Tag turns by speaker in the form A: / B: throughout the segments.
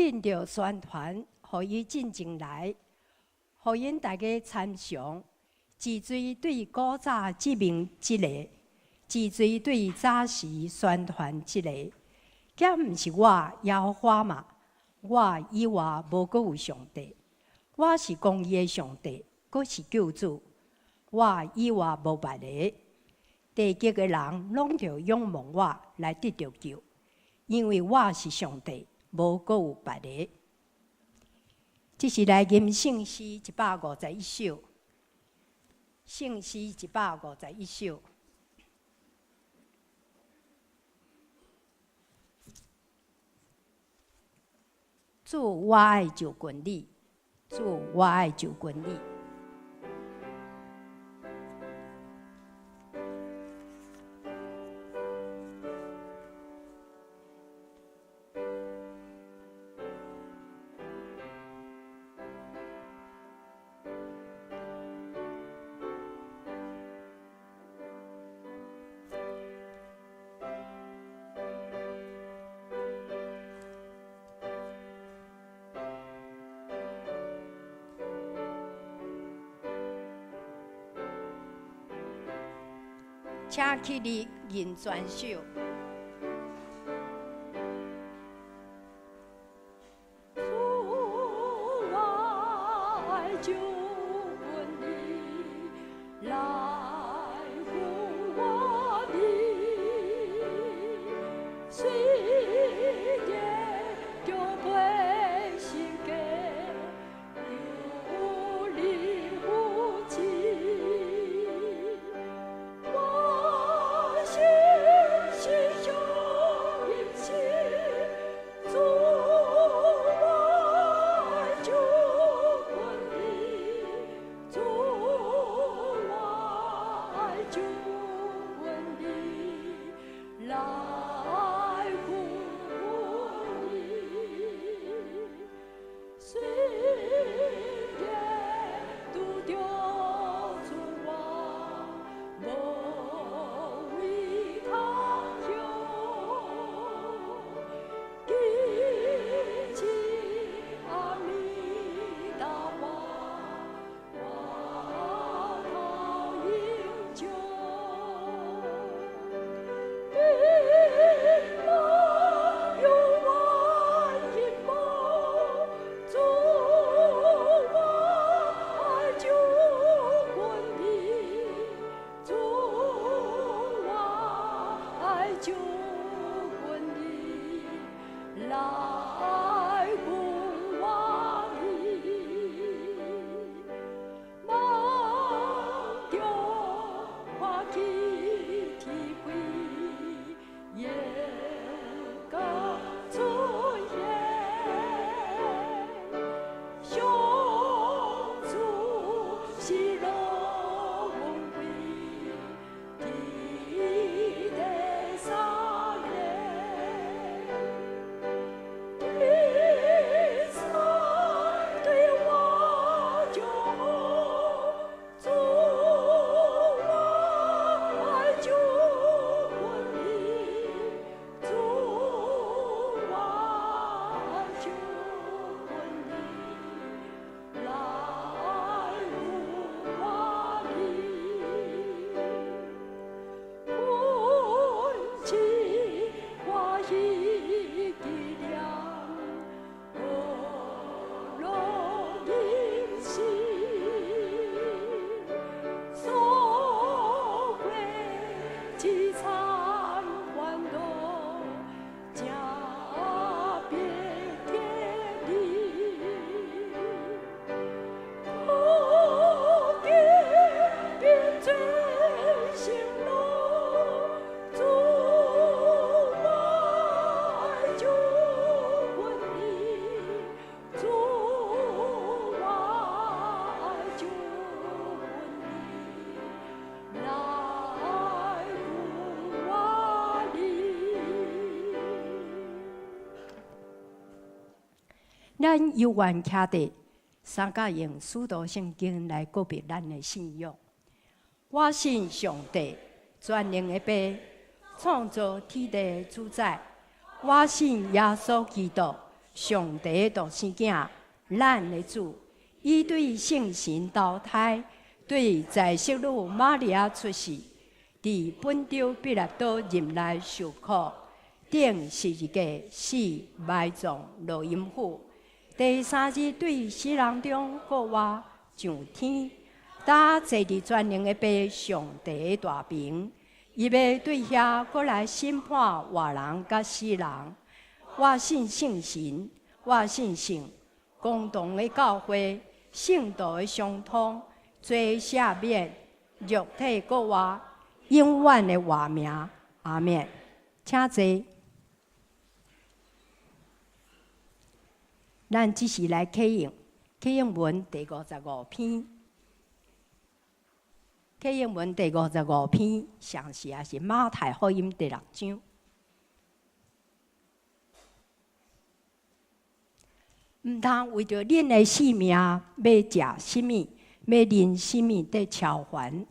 A: 紧着宣传，互伊进前来，互因大家参详。之最对古早证明即个，之最对早时宣传即个，皆毋是我耶和华嘛？我以外无阁有上帝，我是公义的上帝，阁是救主。我以外无别个，地极的人拢着仰望我来得着救，因为我是上帝，无阁有别个。这是来吟圣诗151首。圣诗151首，主，我爱就近你，主，我爱就近你。请起立吟全首。咱有缘徛伫三甲用许多圣经来告别咱的信仰。我信上帝，全能的爸，创造天地的主宰。我信耶稣基督，上帝独生囝，咱的主，伊对圣神投胎，对在色女玛利亚出世，伫本州彼拉多任内受苦，顶十字架死埋葬落阴府，第三日对死人中复活上天，搭坐伫全能的爸上帝的大屏，伊要对遐过来审判活人甲死人。我信圣神，我信圣共同的教会，圣道的相通，罪赦免，肉体国活，永远的活命。阿免。请坐。咱即时来启应，启应文第55篇。启应文第55篇，详细也是马太福音第6章。毋通为着恁的性命，要食什么，要啉什么，得超凡。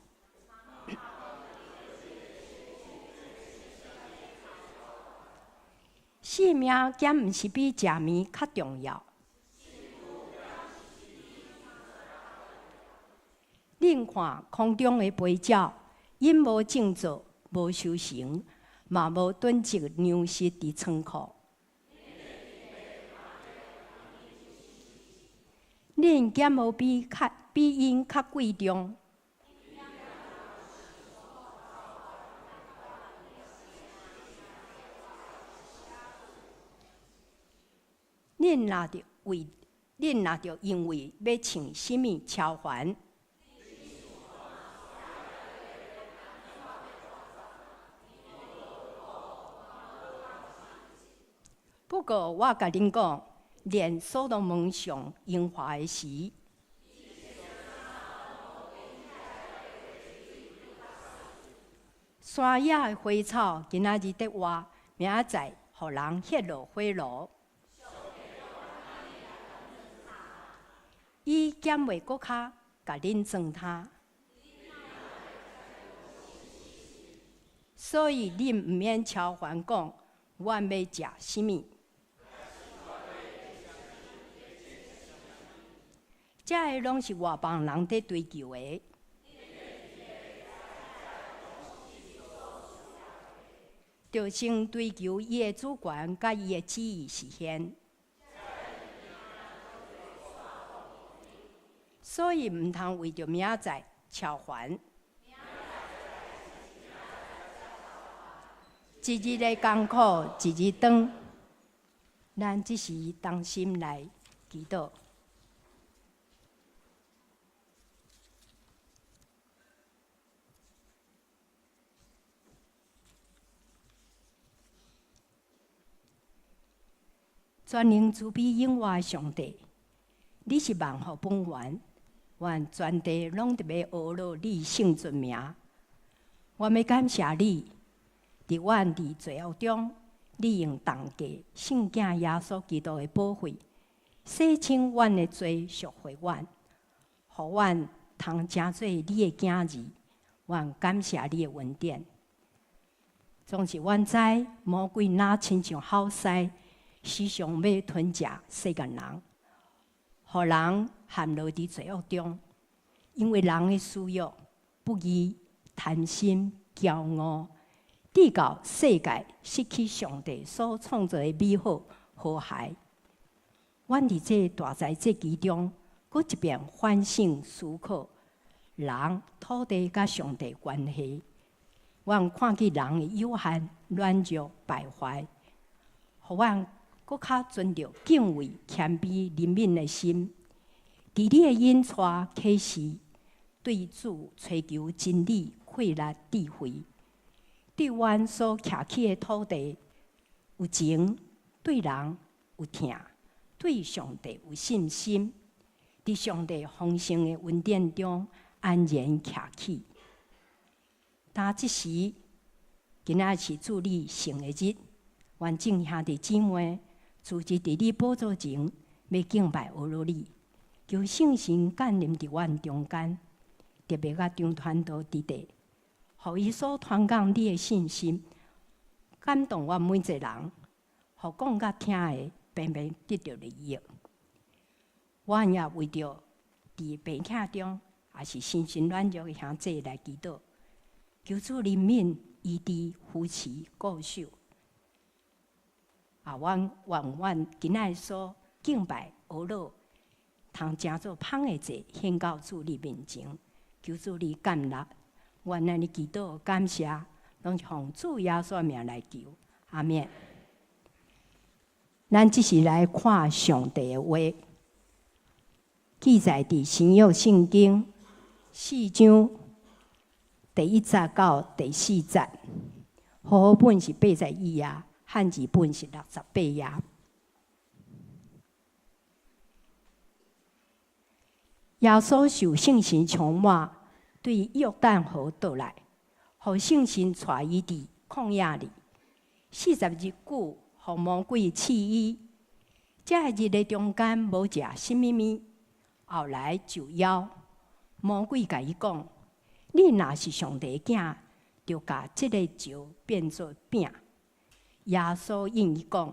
A: 性命减毋是比食面较重要。恁看空中的飞鸟，因无种作，无收成，嘛无囤积粮食伫仓库。恁减无比因较贵重。恁若着因为要穿什么超凡？不过我甲恁讲，连所罗门上荣华的时，山野的花草今仔日得活，明仔载互人歇落火炉。伊减袂搁较，甲恁装他。所以恁毋免超凡讲，阮要食什么？这个拢是外邦人在追求的。就先追求伊的主权，甲伊的旨意实现。所以毋通为着明仔载超凡。一日的艰苦一日长，咱只是当心来祈祷。全能慈悲永活的上帝，你是万福本源，愿全地拢特要学罗你圣尊名。我要感谢你，伫阮伫罪恶中，你用重价圣囝耶稣基督的宝血，洗清阮的罪，赎回阮，互阮通成做你的囝儿。愿感谢你的恩典。总是阮知魔鬼哪亲像好狮，时常要吞食世间人，互人陷落伫罪恶中。因为人的私欲、不义、贪心、骄傲，致到世界失去上帝所创造的美好和谐。阮伫这大灾这其中，搁一遍反省思考人、土地甲上帝关系。阮看见人的有限、软弱、败坏，互阮搁较存着敬畏、谦卑、怜悯的心。伫你的引带启示，对主追求真理、快乐、智慧，对阮所徛起的土地有情，对人有疼，对上帝有信心，伫上帝丰盛的恩典中安然徛起。但即时，今仔是主你圣的日，愿众兄弟姊妹组织伫你宝座前，要敬拜阿罗你，求圣神降临伫阮中间，特别甲中传道伫地，互伊所传讲你的信心，感动阮每一个人，互讲甲听的平平得到利益。我也为着伫病痛中，也是心心软弱的兄弟来祈祷，求主怜悯医治夫妻顾守。阮今仔所敬拜俄罗，通诚做芳的祭献到主你面前，求主你甘纳。阮安尼祈祷感谢，拢是奉主耶稣名来求，阿免。咱即是来看上帝的话，记载伫新约圣经4章第1节到第4节，和合本是81页，汉字本是68页。耶稣受圣神充满，对约旦河倒来，互圣神带伊伫旷野里40日久，互魔鬼试伊。这个日的中间无食什么物，后来就枵。魔鬼甲伊讲：“你若是上帝囝，就甲这个石变做饼。”耶稣应伊讲：“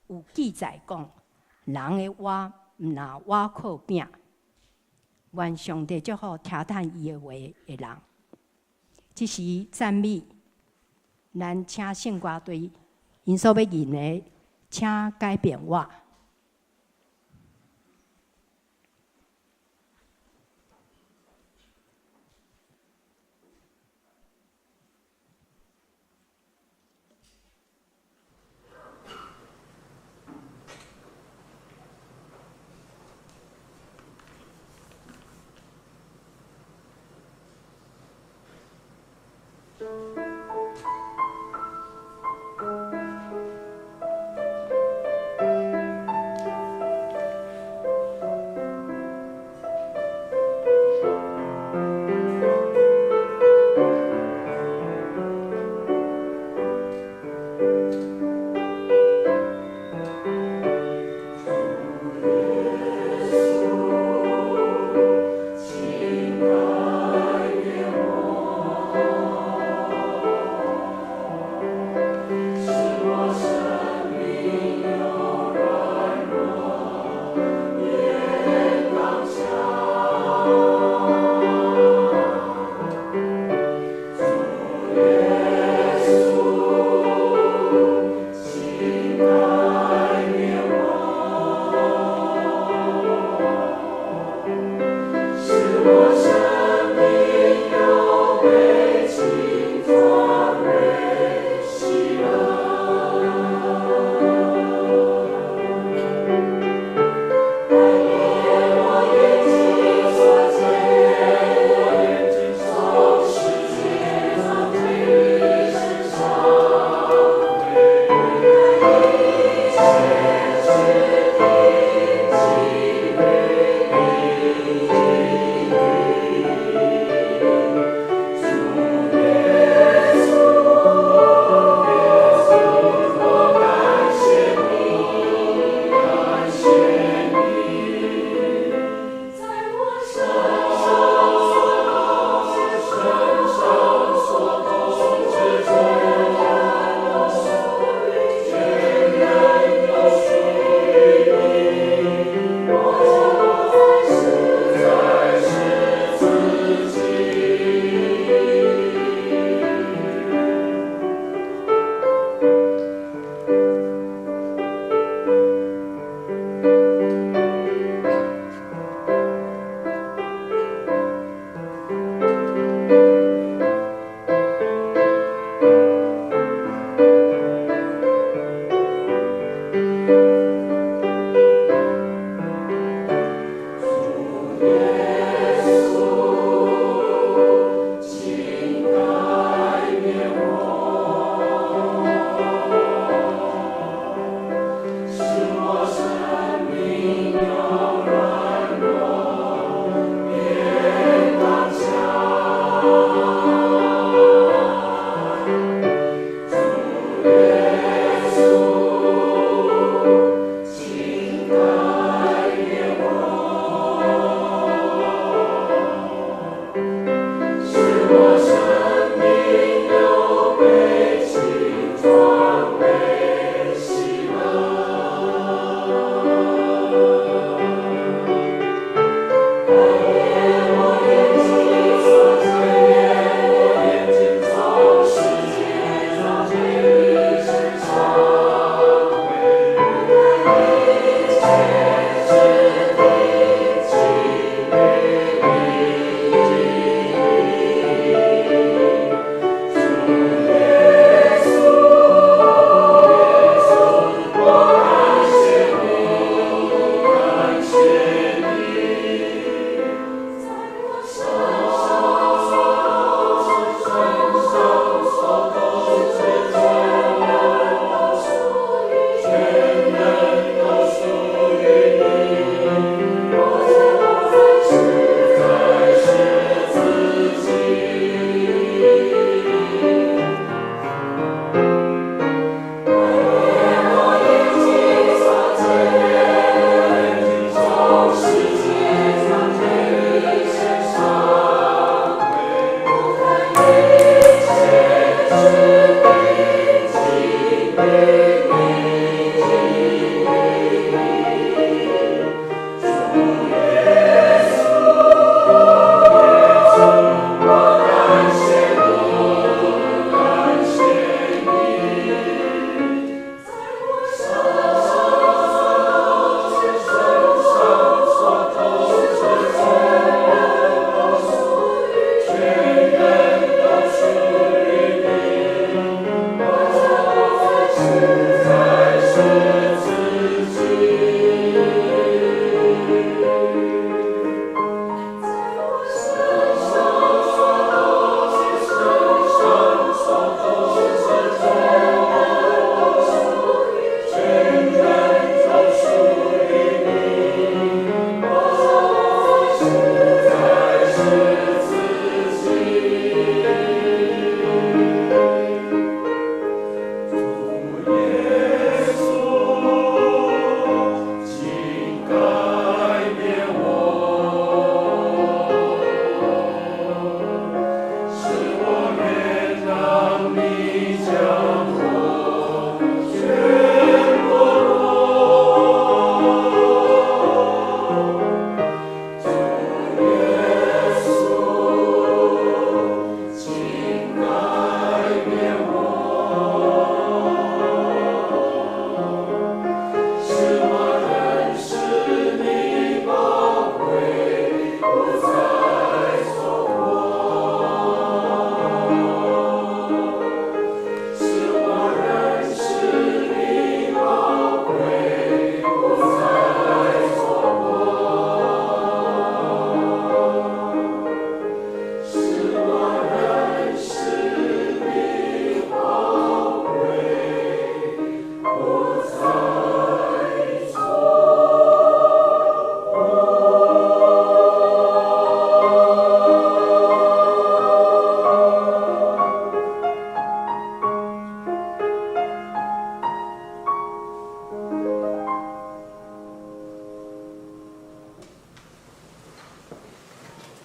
A: 有记载讲，人的话毋若瓦靠饼。”愿上帝祝福听叹伊的话的人。这是赞美，咱请圣歌队因所要吟的，请改变我。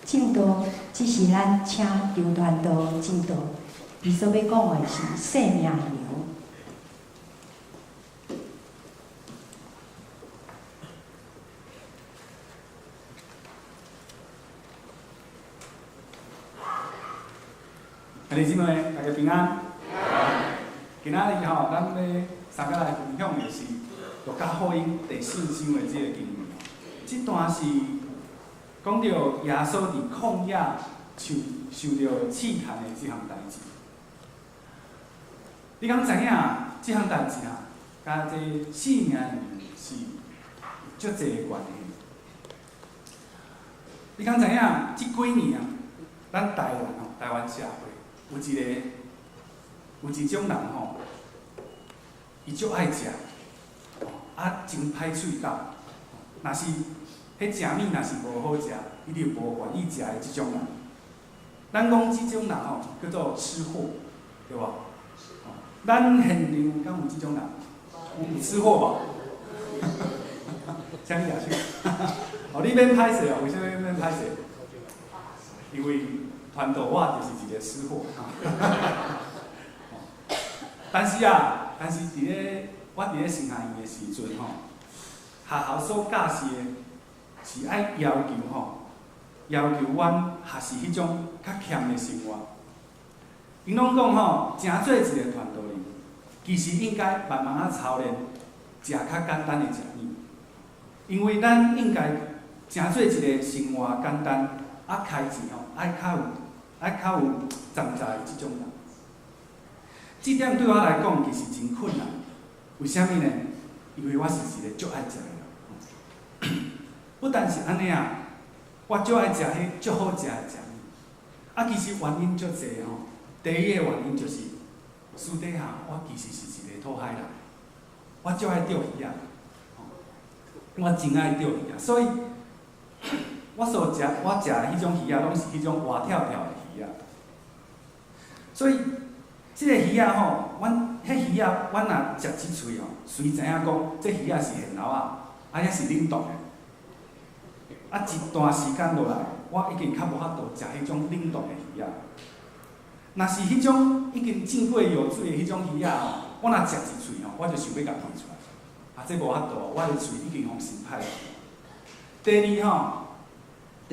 A: 进度只是咱请刘团道进度，伊所要讲的是生命流。
B: 兄弟姊妹，大家平安。今仔日吼，咱要三个来分享的是《路加福音》第4章的这个经文。这段是讲到耶稣伫旷野受到试探的这项代志。你敢知影这项代志啊？甲这性命是足侪的关系。你敢知影这几年啊，咱台湾社会。有一种人吼，伊足爱食，啊真歹喙斗。若是迄食物若是无好食，伊就无愿意食的即种人。咱讲即种人吼，叫做吃货，对无？咱现场敢有即种人？有吃货无？啥物也是？哦，你免歹势哦，为什么免歹势？因为团道我就是一个吃货但是我伫咧神学院的时阵吼，学校所教示的是爱要求阮学习迄种较欠的生活。因拢讲吼，诚做一个团道人，其实应该慢慢啊操练，食较简单的食物，因为咱应该诚做一个生活简单啊开钱吼，爱较有站在的即种人。这点对我来讲其实真困难。为虾米呢？因为我是一个足爱食的人。不但是安尼啊，我足爱食迄足好食的食物。啊，其实原因足侪吼。第一个原因就是私底下我其实是一个土海人，我足爱钓鱼啊，我真爱钓鱼啊，所以我食的迄种鱼啊，拢是迄种活跳跳的鱼啊。所以，即个鱼啊吼，迄鱼啊，阮若食一喙吼，随知影讲，这鱼啊是现捞啊，啊也是冷冻的。啊，一段时间落来，我已经较无法度食迄种冷冻的鱼啊。若是迄种已经浸过药水的迄种鱼啊吼，我若食一喙吼，我就想要甲吐出来。啊，这无法度，我的喙已经互伤歹。第二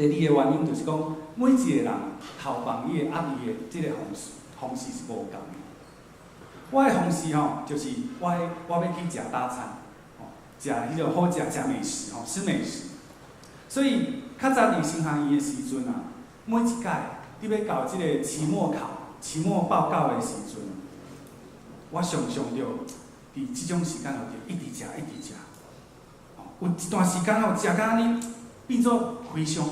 B: 个原因就是讲，每一个人头房伊的压力的即个方式是无共的。我的方式吼，就是我要去食大餐，食迄种好食美食吼，吃美食。所以较早伫神学院的时阵啊，每一届你要到即个期末报告的时阵，我常常着伫即种时间后就一直食。有一段时间吼，食到安尼变做非常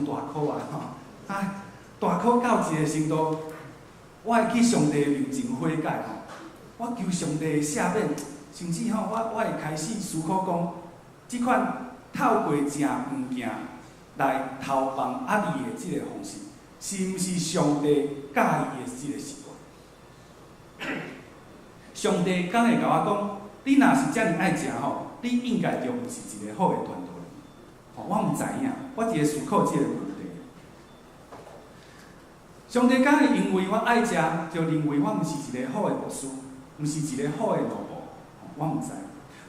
B: 大口啊！啊，大口到一个程度，我会去上帝面前悔改吼。我求上帝赦免，甚至吼，我会开始思考讲，即款透过食物件来投放压力的即个方式，是毋是上帝介意的即个习惯？上帝敢会甲我讲，你若是遮尔爱食吼，你应该就毋是一个好的团队。我毋知影，我伫咧思考即个问题。上帝敢会因为我爱食，就认为我毋是一个好的牧师，毋是一个好的老婆？我毋知。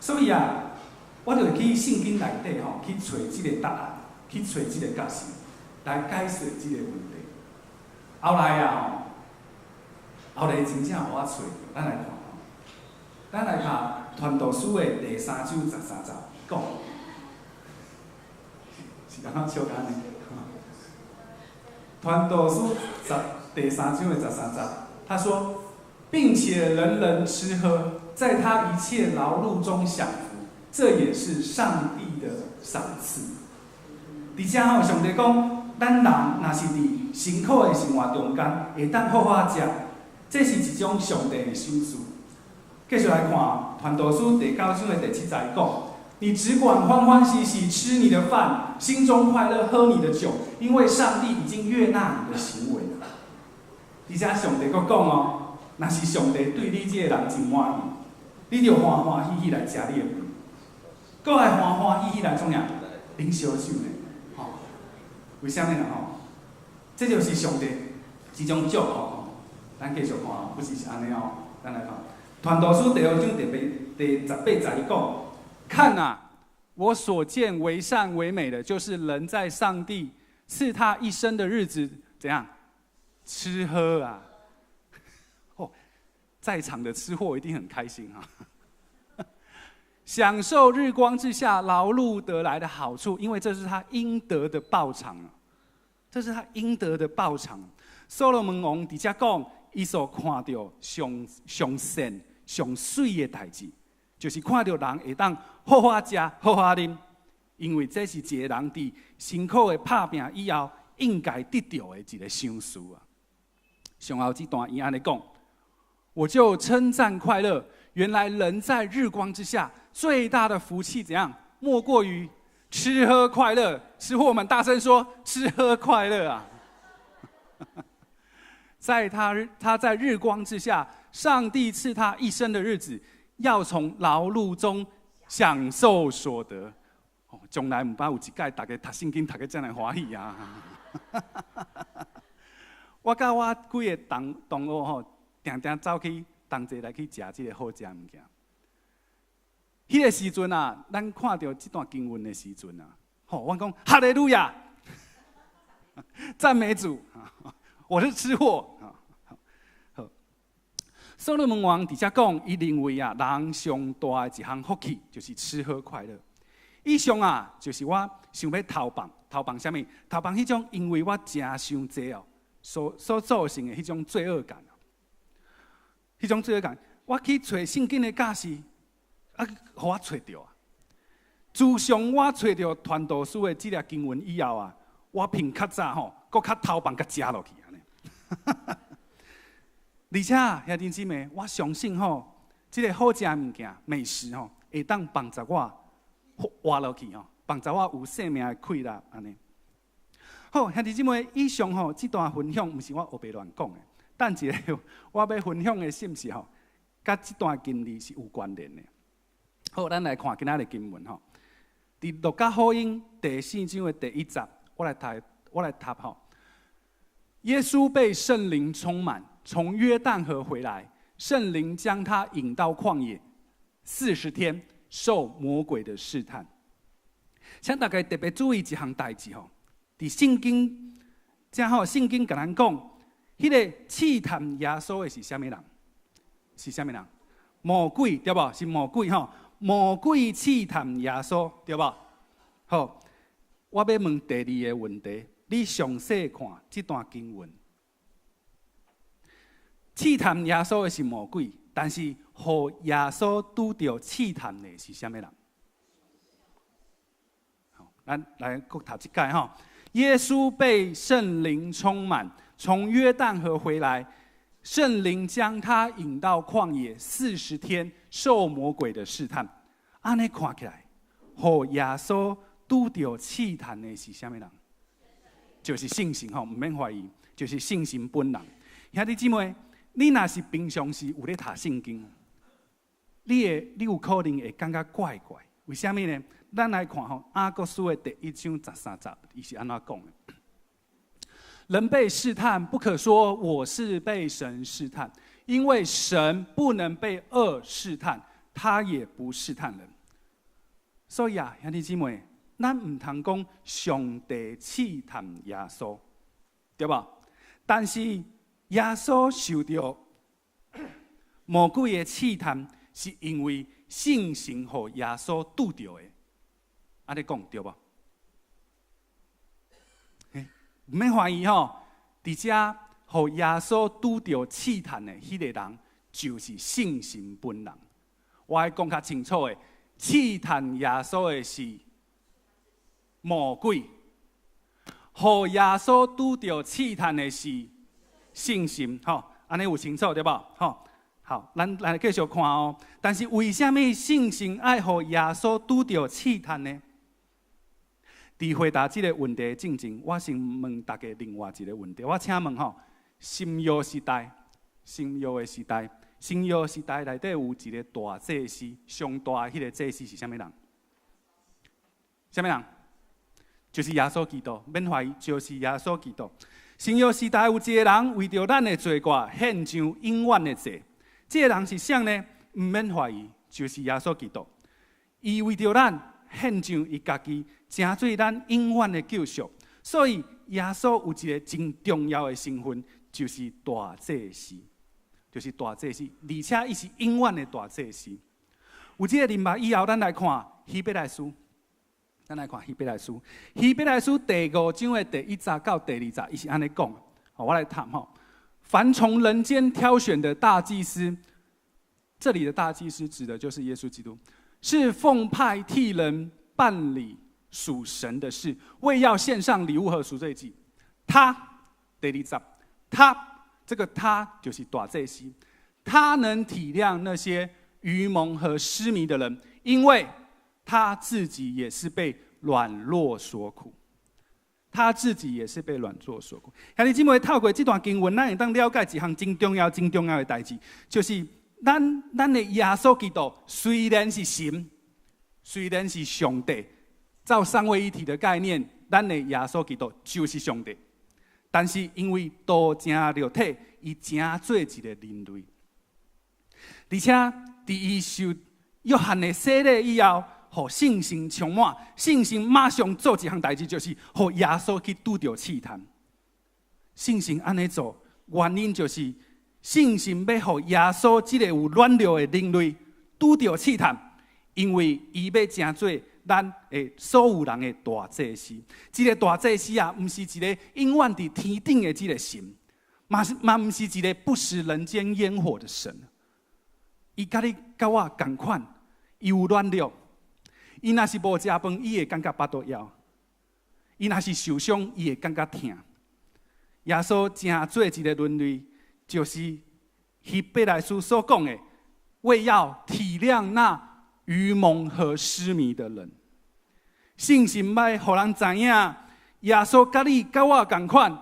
B: 所以啊，我就去圣经内底吼，去找即个答案，去找即个解释，来解释即个问题。后来真正互我找，咱来看吼。咱来看《传道书》的第3章13节讲。刚刚笑干呢，《传道书》第3章的13节，他说，并且人人吃喝，在他一切劳碌中享福，这也是上帝的赏赐。伫遮吼，上帝讲，咱人若是伫辛苦的生活中间，会当好好食，这是一种上帝的赏赐。继续来看《传道书》第9章的第7节讲。你只管欢欢喜喜吃你的饭，心中快乐喝你的酒，因为上帝已经悦纳你的行为了。而且上帝佫讲哦，若是上帝对你这个人真满意，你就欢欢喜喜来食你的饭，佫爱欢欢喜喜来创啥？啉烧酒呢？为什么呢？这就是上帝一种祝福吼。咱继续看哦，不是安尼哦，咱来看。传道书第2章第18节讲：看啊，我所见为善为美的，就是人在上帝赐他一生的日子怎样吃喝啊。哦，在场的吃货一定很开心啊，享受日光之下劳碌得来的好处，因为这是他应得的报偿啊，这是他应得的报偿。所罗门王伫遮讲，伊所看到上善上水的代志，就是看到人会当好好食、好好啉，因为这是一个人伫辛苦的打拼以后应该得到的一个赏赐啊。上后这段伊安尼讲，我就称赞快乐。原来人在日光之下最大的福气怎样？莫过于吃喝快乐。吃货们大声说：吃喝快乐啊！在他在日光之下，上帝赐他一生的日子，要从劳碌中享受所得。哦，将来唔捌有一届大家读圣经读得真来欢喜啊！我甲我几个同学吼，定定走去同齐来去食这个好食物件。迄个时阵啊，咱看到这段经文的时阵啊，吼，我讲哈利路亚，赞美主。我是吃货。好，所罗门王底下讲，伊认为啊，人上大的一项福气就是吃喝快乐。以上啊，就是我想要投放什么？投放迄种因为我真伤济哦，所造成的迄种罪恶感。迄种罪恶感，我去找圣经的解释，啊，互我找到啊。自从我找到传道书的这个经文以后啊，我偏较早吼，搁较投放甲食落去。而且兄弟姊妹，我相信吼，这个好食物件、美食吼，会当帮助我活落去吼，帮助我有生命的快乐安尼。好，兄弟姊妹，以上吼这段分享，不是我胡白乱讲的，但一个我要分享的信息吼，甲这段经历是有关联的。好，咱来看今仔的经文吼，伫路加福音第4章的第1节，我来读吼。耶稣被圣灵充满，从约旦河回来，圣灵将他引到旷野，40天受魔鬼的试探。请大家特别注意一项代志吼，伫圣经，正好圣经甲咱讲，迄个试探耶稣的是啥物人？是啥物人？魔鬼对无？是魔鬼吼，魔鬼试探耶稣对无？好，我要问第2个问题。你详细看这段经文，试探耶稣的是魔鬼，但是互耶稣拄到试探的是啥物人？好，咱来读一届哈。耶稣被圣灵充满，从约旦河回来，圣灵将他引到旷野40天，受魔鬼的试探。安尼看起来，互耶稣拄到试探的是啥物人？就是信心吼，唔免怀疑，就是信心本人。兄弟姊妹，你若是平常时有咧读圣经，你有可能会感觉怪怪。为什么呢？咱来看吼，雅各书的第1章13节，伊是安怎讲的？人被试探，不可说我是被神试探，因为神不能被恶试探，他也不试探人。所以啊，兄弟姊妹。咱唔通讲上帝试探耶稣，对吧？但是耶稣受到魔鬼的试探，是因为信心和耶稣拄到的。安尼讲对吧？唔免怀疑吼，伫遮和耶稣拄到试探的迄个人，就是信心本人。我爱讲较清楚的，试探耶稣的是魔鬼，互耶稣拄到试探的是信心，吼，安尼有清楚对吧？吼，好，咱来继续看哦。但是为什么信心爱互耶稣拄到试探呢？伫回答这个问题之前，我先问大家另外一个问题。我请问吼，新约时代内底有一个大祭司，上大迄个祭司是啥物人？啥物人？就是耶稣基督，免怀疑，就是耶稣基督。新约时代有一个人为着咱的罪过献上永远的祭，这个人是谁呢？唔免怀疑，就是耶稣基督。伊为着咱献上伊家己，成做咱永远的救赎。所以耶稣有一个真重要的身份，就是大祭司，就是大祭司，而且伊是永远的大祭司。有这个人物以后，咱来看希伯来书。咱来看希伯来书，希伯来书第5章的第1节到第2节，伊是安尼讲。我来谈吼，凡从人间挑选的大祭司，这里的大祭司指的就是耶稣基督，是奉派替人办理属神的事，为要献上礼物和赎罪祭。他第2节，他就是大祭司，他能体谅那些愚蒙和失迷的人，因为他自己也是被软弱所苦，他自己也是被软弱所苦。兄弟姊妹，透过这段经文，咱会当了解一项真重要的代志，就是咱的耶稣基督虽然是神，虽然是上帝，照三位一体的概念，咱的耶稣基督就是上帝。但是因为道成肉体，伊成做一个人类，而且伫伊受约翰的洗礼以后，互信心充满，信心马上做一项代志，就是互耶稣去拄着试探。信心安尼做，原因就是信心要互耶稣这个有软弱的人类拄着试探，因为伊要成做咱的所有人的大祭司。这个大祭司啊，不是一个永远伫天顶的这个神，嘛不是一个不食人间烟火的神。伊甲你甲我同款，伊有软弱。伊若是无食饭，伊会感觉巴肚枵；伊若是受伤，伊会感觉痛。耶稣成做一个人类，就是希伯来书所讲的，为要体谅那愚蒙和失迷的人。信心要互人知影，耶稣甲你甲我同款，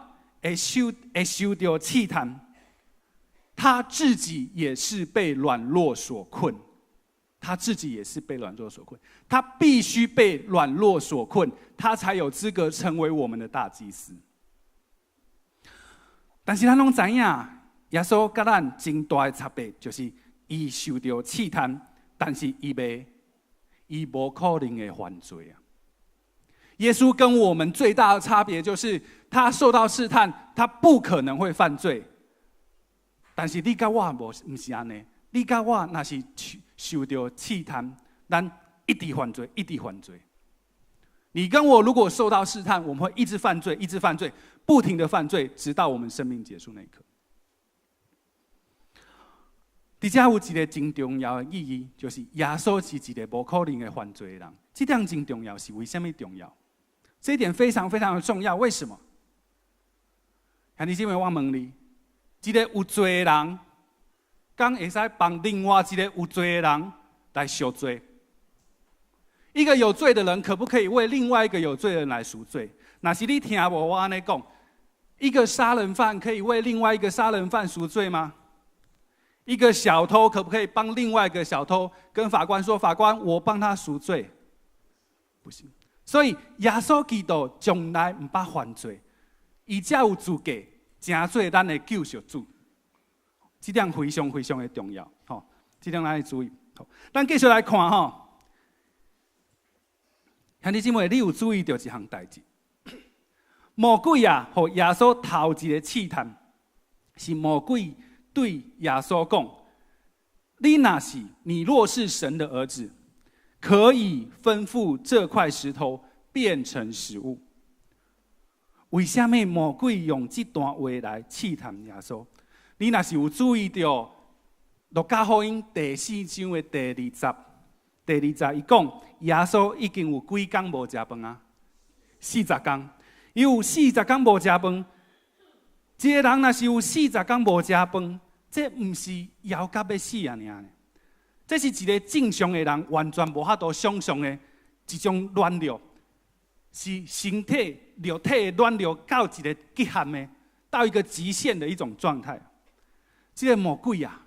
B: 会受到试探。他自己也是被软弱所困。他自己也是被软弱所困，他必须被软弱所困，他才有资格成为我们的大祭司。但是咱拢知影，耶稣甲咱真大的差别，就是伊受到试探，但是伊无可能会犯罪啊。耶稣跟我们最大的差别就是，他受到试探，他不可能会犯罪。但是你甲我不是安尼，你甲我若是受到试探，咱一直犯罪，一直犯罪。你跟我如果受到试探，我们会一直犯罪，一直犯罪，不停的犯罪，直到我们生命结束那一刻。而且有一个真重要的意义，就是耶稣是一个无可能的犯罪的人。这点真重要，是为什么重要？这一点非常非常的重要。为什么？兄弟姊妹，我问你，一个有罪的人，敢会使帮另外一个有罪的人来赎罪？一个有罪的人可不可以为另外一个有罪的人来赎罪？若是你听无我安尼讲，一个杀人犯可以为另外一个杀人犯赎罪吗？一个小偷可不可以帮另外一个小偷跟法官说：“法官，我帮他赎罪？”不行。所以耶稣基督从来唔捌犯罪，伊才有资格成做咱的救赎主。这点非常非常的重要，吼！这点咱要注意。咱继续来看吼，兄弟姊妹，你有注意到一项代志？魔鬼啊，和耶稣头一个试探，是魔鬼对耶稣讲：“你若是神的儿子，可以吩咐这块石头变成食物。”为什么魔鬼用这段话来试探耶稣？你若是有注意到《路加福音》第4章的第20节，伊讲耶稣已经有几天无食饭啊？40天，伊有40天无食饭。一个人若是有40天无食饭，这不是枵甲要死啊！这是一个正常的人完全无法度想象的一种软弱，是身体肉体的软弱到一个极限的，到一个极限的一种状态。这个魔鬼啊，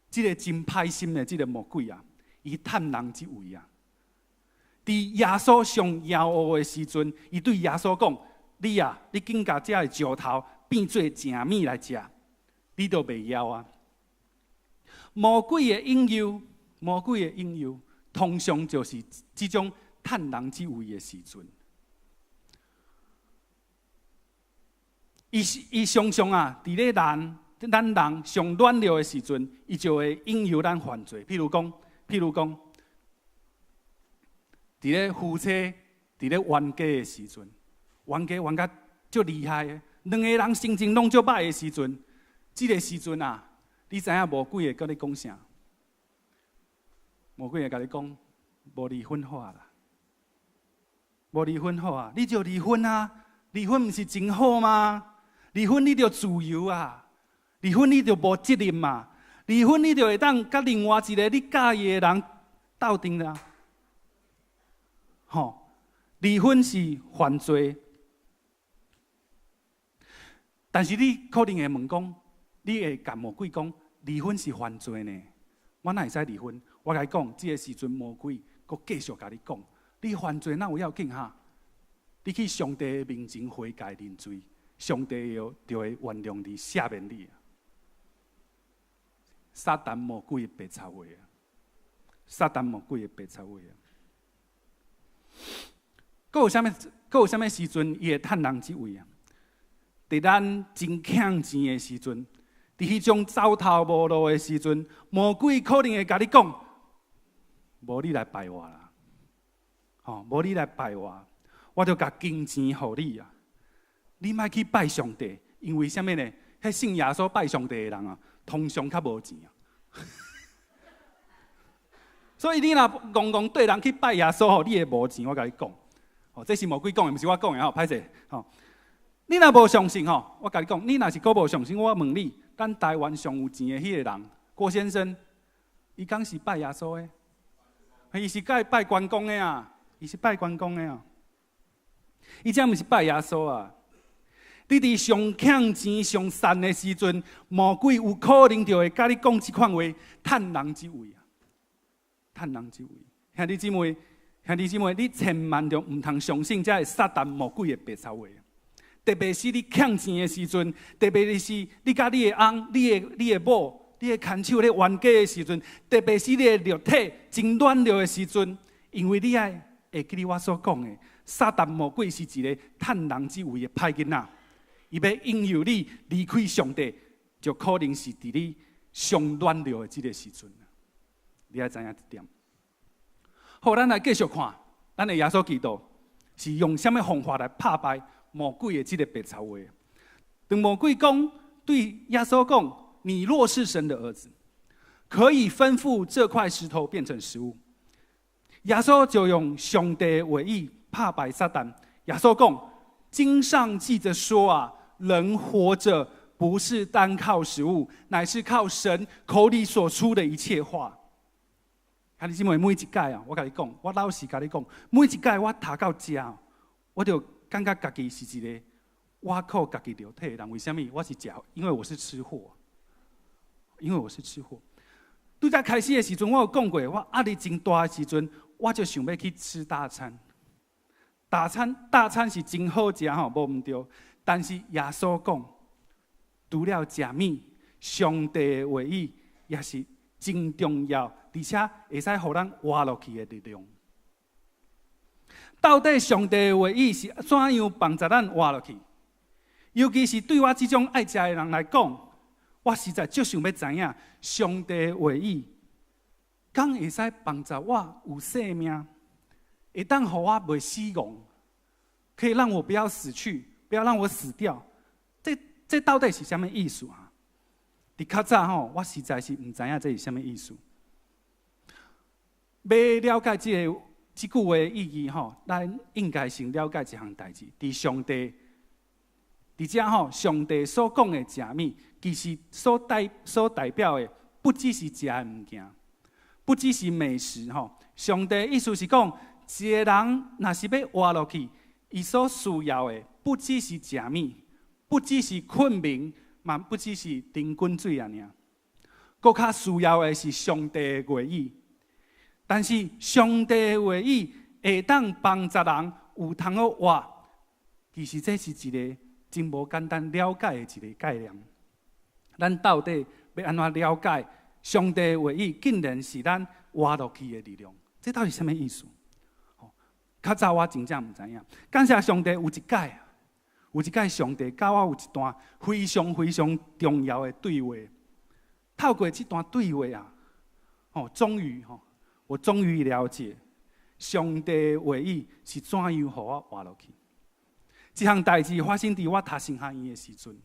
B: 这个真歹心的这个魔鬼啊，伊探人之位啊。伫耶稣上骄傲的时阵，伊对耶稣讲：“你啊，你紧甲这个石头变做正米来食，你都袂枵啊。魔鬼的引诱，通常就是这种趁人之危的时阵。伊常常啊，伫咧咱人上软弱的时阵，伊就会引诱咱犯罪。譬如讲，伫咧夫妻伫咧冤家的时阵，冤家足厉害的，两个人心情拢足歹的时阵，这个时阵啊，你知影魔鬼会跟你讲啥？魔鬼会甲你讲，无离婚好啦，无离婚好啊，你就离婚啊，离婚不是真好吗？离婚你就自由啊，离婚你就无责任嘛，离婚你就会当甲另外一个你介意的人斗阵啦。离婚是犯罪，但是你可能会问讲，你会甲魔鬼讲，离婚是犯罪呢？我哪会使离婚？我甲你讲，这个时阵魔鬼佫继续甲你讲，你犯罪哪有要紧哈？你去上帝面前悔改认罪。上帝就会原谅你、赦免你。撒旦魔鬼的白臭话啊！撒旦魔鬼的白臭话啊！佫有啥物时阵，伊会趁人之危啊？伫咱真欠钱的时阵，伫迄种走投无路的时阵，魔鬼可能会甲你讲：无你来拜我啦，无你来拜我，我就甲金钱互你啊！你莫去拜上帝，因为什么呢？迄信耶稣拜上帝的人啊，通常较无钱啊。所以你若戆对人去拜耶稣，你会无钱。我甲你讲，这是魔鬼讲的，毋是我讲的歹势。你若无相信我甲你讲，你若是佫无相信，我问你，咱台湾上有钱的迄个人，郭先生，伊敢是拜耶稣的？伊是拜关公的啊？伊是拜关公的啊？伊这毋是拜耶稣啊？你伫上欠钱、上善的时阵，魔鬼有可能就会甲你讲这款话，趁人之危啊！趁人之危，兄弟姊妹，你千万就唔通相信这个撒旦魔鬼的白臭话。特别是你欠钱的时阵，特别是你甲你的翁、你的某、你的牵手咧冤家的时阵，特别是你的肉体真软弱的时阵，因为你会记我所讲的，撒旦魔鬼是一个趁人之危的歹囡仔。伊要引诱你离开上帝，就可能是伫你上软弱的这个时阵。你要知影一点。好，咱来继续看，咱的耶稣基督是用什么方法来打败魔鬼的这个白臭话？当魔鬼对耶稣讲：“你若是神的儿子，可以吩咐这块石头变成食物。”耶稣就用上帝的话语打败撒旦。耶稣讲：“经上记着说啊。”人活着不是单靠食物，乃是靠神口里所出的一切话。兄弟姊妹，每一届啊，我跟你讲，我老实跟你讲，每一届我读到这，我就感觉自己是一个挖靠自己肉体的人。为什么？我是吃，因为我是吃货。拄才开始的时阵，我有讲过，我压力真大的时阵，我就想要去吃大餐。大餐是真好食无毋对。但是耶稣讲，除了食米，上帝的话语也是真重要，而且会使互咱活落去的力量。到底上帝的话语是怎样帮助咱活落去？尤其是对我这种爱食的人来讲，我实在足想要知影上帝的话语，敢会使帮助我有生命，会当互我袂死亡，可以让我不要死去。不要让我死掉，这到底是什么意思啊？伫较早我实在是唔知影这是什么意思。要了解这句话的意义咱应该先了解一项代志。伫上帝，伫这上帝所讲的食米，其实所代表的不只是食的物件，不只是美食上帝的意思是讲，一个人若是要活落去，伊所需要的。不只是食米，不只是困眠，嘛不只是啉滚水啊！更较需要的是上帝的话语。但是上帝的话语会当帮助人有通好活，其实这是一个真无简单了解的一个概念。咱到底要安怎了解上帝的话语，竟然是咱活落去的力量？这到底什么意思？较早我真正唔知影。感谢上帝，有一届上帝教我有一段非常非常重要的对话。透过这段对话啊，我终于了解上帝的话语是怎样互我活落去。这项代志发生伫我读神学院的时阵。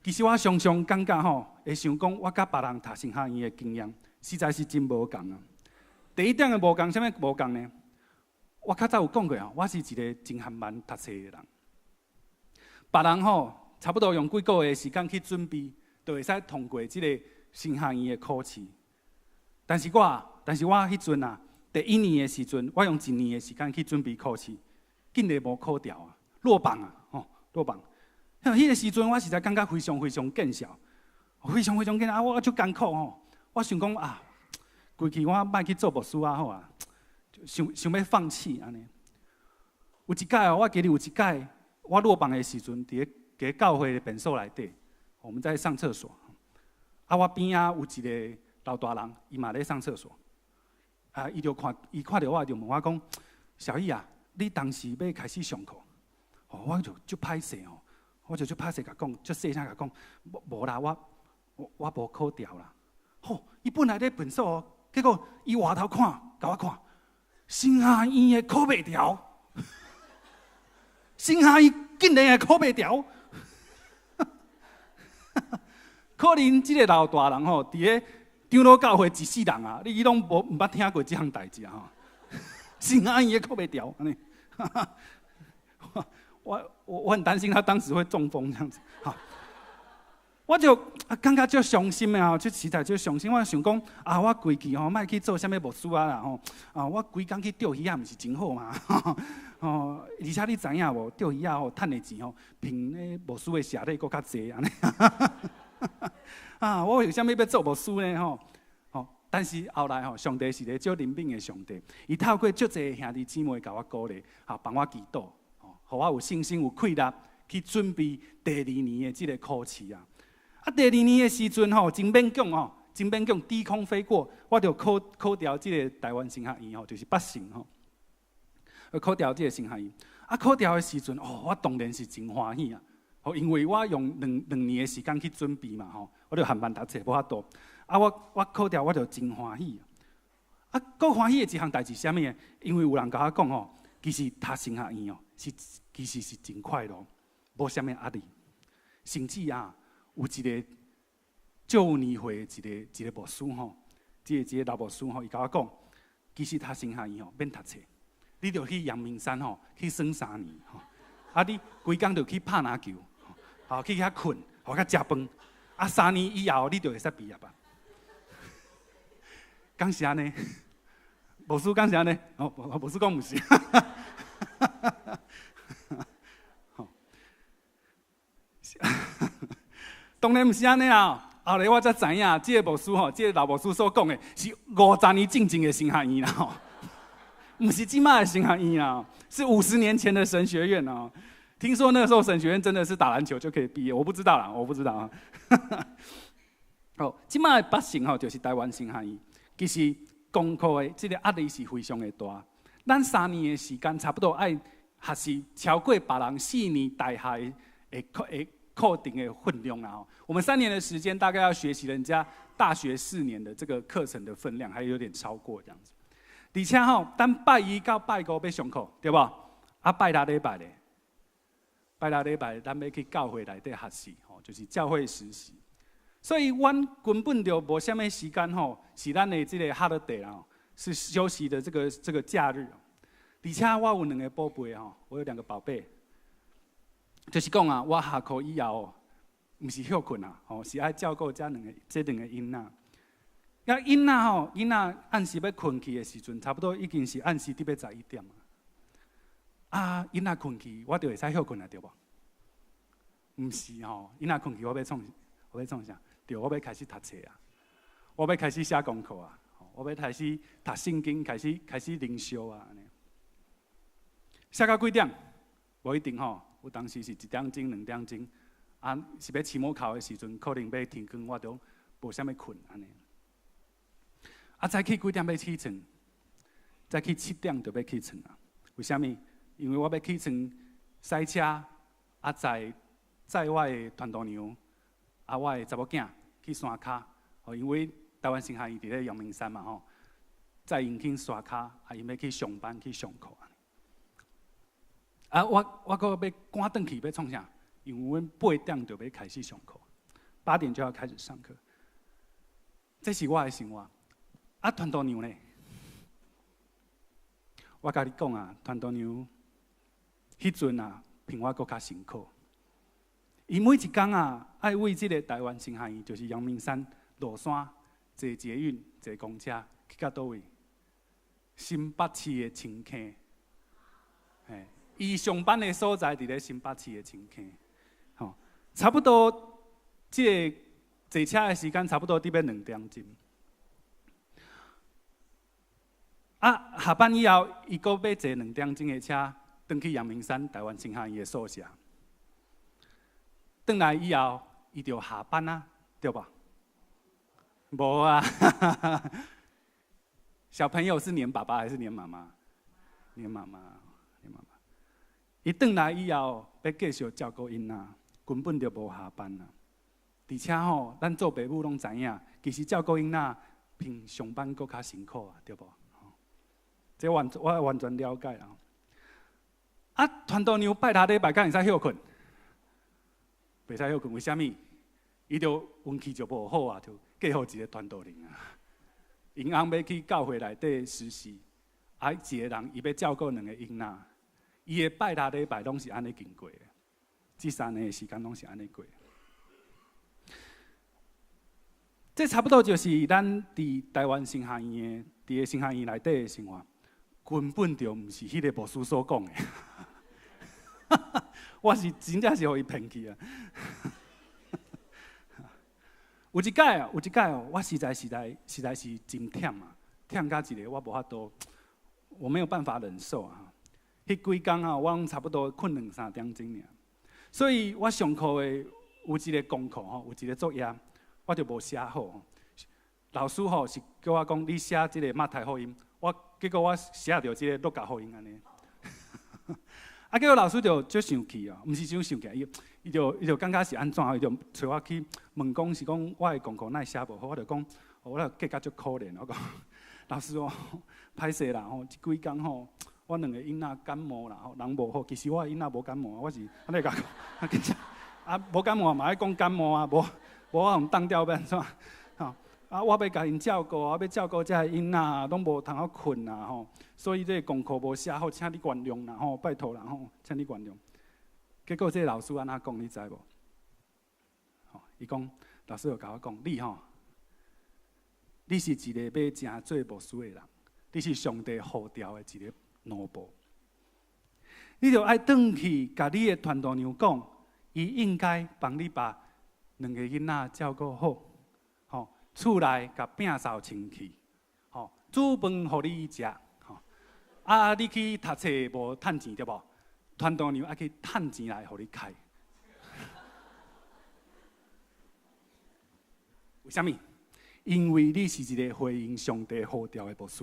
B: 其实我常常感觉会想讲，我甲别人读神学院的经验实在是真无共啊。第一点的无共，什么无共呢？我较早有讲过我是一个真含慢读册的人。别人差不多用几个月的时间去准备，就会使通过这个神学院的考试。但是我迄阵啊，第一年的时阵，我用1年的时间去准备考试，竟然无考掉啊，落榜啊，落榜。迄个时阵，我实在感觉非常非常见笑，非常非常见笑啊！我足艰苦我想讲啊，过去我莫去做牧师好啊，想要放弃安尼。有一届我记得有一届我落榜的时阵，伫个教会的便所内底，我们在上厕所。我边有一个老大人，伊嘛咧上厕所。伊看到我就问我讲：“小易啊，你当时要开始上课？”我就足歹势我就歹势甲讲，足细声甲讲，无啦，我无考掉啦。伊本来咧便所结果伊回头看，甲我看，神学院的考袂掉，神学院竟然会考袂掉。可能即个老大人伫咧长老教会一世人啊，你拢唔捌听过即项代志啊！神学院也考袂掉安尼。我很担心他当时会中风这样子，我就感觉足伤心的就实在足伤心。我想讲我规矩莫去做啥物牧师啦我规工去钓鱼毋是真好嘛而且你知影无，钓鱼趁的钱比咧牧师的社礼搁较济安尼我为啥物要做牧师呢但是后来上帝是个足怜悯的上帝，伊透过足侪兄弟姊妹甲我鼓励帮我祈祷。互我有信心、有气力去准备第2年的这个考试啊！第2年的时阵真勉强低空飞过，我就考掉这个台湾神学院就是8成考掉这个神学院。考掉的时阵我当然是真欢喜啊！因为我用两年的时间去准备嘛我就含慢读册无法度。我考掉我就真欢喜更欢喜的一项代志是啥物呢？因为有人甲我讲其实读神学院其实是真快乐，无啥物压力。甚至有一个少年会的一个牧师一个老牧师伊甲我讲，其实读神学院免读册，你着去阳明山去耍3年你规工着去拍篮球去遐困，较食饭3年以后你就会使毕业吧？敢是安尼？牧师敢是安尼？牧师讲毋是。当然毋是安尼啊！后来我才知影，这个牧师这个老牧师所讲的是50年进前的神学院啦，毋是即卖的神学院啊，是50年前的神学院啊。听说那个时候神学院真的是打篮球就可以毕业，我不知道啊。即卖的8成就是台湾神学院，其实功课的这个压力是非常的大。咱3年的时间，差不多爱学习超过别人4年大学的课程的分量啦我们3年的时间，大概要学习人家大学4年的这个课程的分量，还有点超过这样子。而且咱拜1到拜5要上课，对吧？拜6礼拜咧，拜6礼拜咱要去教会内底学习就是教会实习。所以，阮根本就无啥物时间是咱的这个 holiday 啦，是休息的这个假日。而且我有2个宝贝我有2个宝贝，就是讲我下课以后，毋是休困是爱照顾这2个囡仔。囡仔按时要困去的时阵，差不多已经是按时伫要11点囡仔困去，我就会使休困对无？毋是囡仔困去，我要创啥？对，我要开始读册我要开始写功课我要开始读圣经，开始灵修安尼。写到几点？无一定吼，有当时是1点钟、2点钟，啊是要期末考的时阵，可能要天光，我都无啥物困安尼。啊，早起几点要起床？早起7点就要起床啊。为虾米？因为我要起床驶车，啊载我的团导娘，啊我的查某囝去山骹，哦，因为台湾新学院伫咧阳明山嘛吼，载因去山骹，啊因要去上班去上课。啊，我搁要赶转去要创啥？因为阮8点就要开始上课，8点就要开始上课。这是我的生活。啊，团导娘呢？我甲你讲啊，团导娘迄阵啊，比我搁较辛苦。伊每一工啊，爱为即个台湾新学院，就是阳明山落山，坐捷运、坐公车去到倒位？新北市的清溪。嘿，伊上班的所在伫咧新北市的清溪。吼，差不多即个坐车的时间，差不多伫要2点钟。啊，下班以后，伊搁要坐2点钟的车，转去阳明山台湾新学院的宿舍。转来以后，伊就下班啊，对吧？无啊，小朋友是黏爸爸还是黏妈妈？黏妈妈，黏妈妈。伊转来以后，要继续照顾囡仔，根本就无下班啊。而且吼，咱做爸母拢知影，其实照顾囡仔比上班搁较辛苦啊，对无？这我完全了解啊！啊，团导娘拜六礼拜敢会使休困？袂使休困，为虾米？伊就运气就无好啊，就嫁互一个团导娘啊。因翁要去教会内底实习，啊，一个人伊要照顾2个囡仔，伊的拜六礼拜拢是安尼经过的，这3年的时间拢是安尼过。这差不多就是咱伫台湾新学院的，伫个新学院内底的生活。根本就毋是迄个牧师所讲的，我是真正是互伊骗去啊！有一届哦，我实在是真忝啊，忝到一个我无法度，我没有办法忍受啊！迄几工啊，我拢差不多困2、3点钟尔，所以我上课的有一个功课吼，有一个作业，我就无写好。老师吼是叫我讲，你写即个马太福音。结果我写着即个路加福音安尼，啊，结果老师就生气啊，毋是生气，伊就感觉是安怎，伊就找我去问讲是讲我的功课哪写无好，我就讲，我就结果足可怜，我讲老师哦，歹势啦吼，即几工吼，我2个囡仔感冒啦，吼，人无好，其实我的囡仔无感冒，我是安尼甲讲，啊，无感冒嘛爱讲感冒啊，无我用当掉要安怎？吼。啊！我要甲因照顾，要照顾遮个囡仔，拢无通好困啊吼，所以这功课无写好，请你原谅啦吼，拜托啦吼，请你原谅。结果这个老师安怎讲，你知无？吼，伊讲老师就甲我讲，你是一个要真做牧师的人，你是上帝呼召的一个奴仆，你就爱转去甲你的团导娘讲，伊应该帮你把2个囡仔照顾好。厝内甲摒扫清气，吼，煮饭互你食，吼，啊，你去读册无趁钱对无？团导娘爱去趁钱来互你开。为虾米？因为你是一个回应上帝呼召的牧师。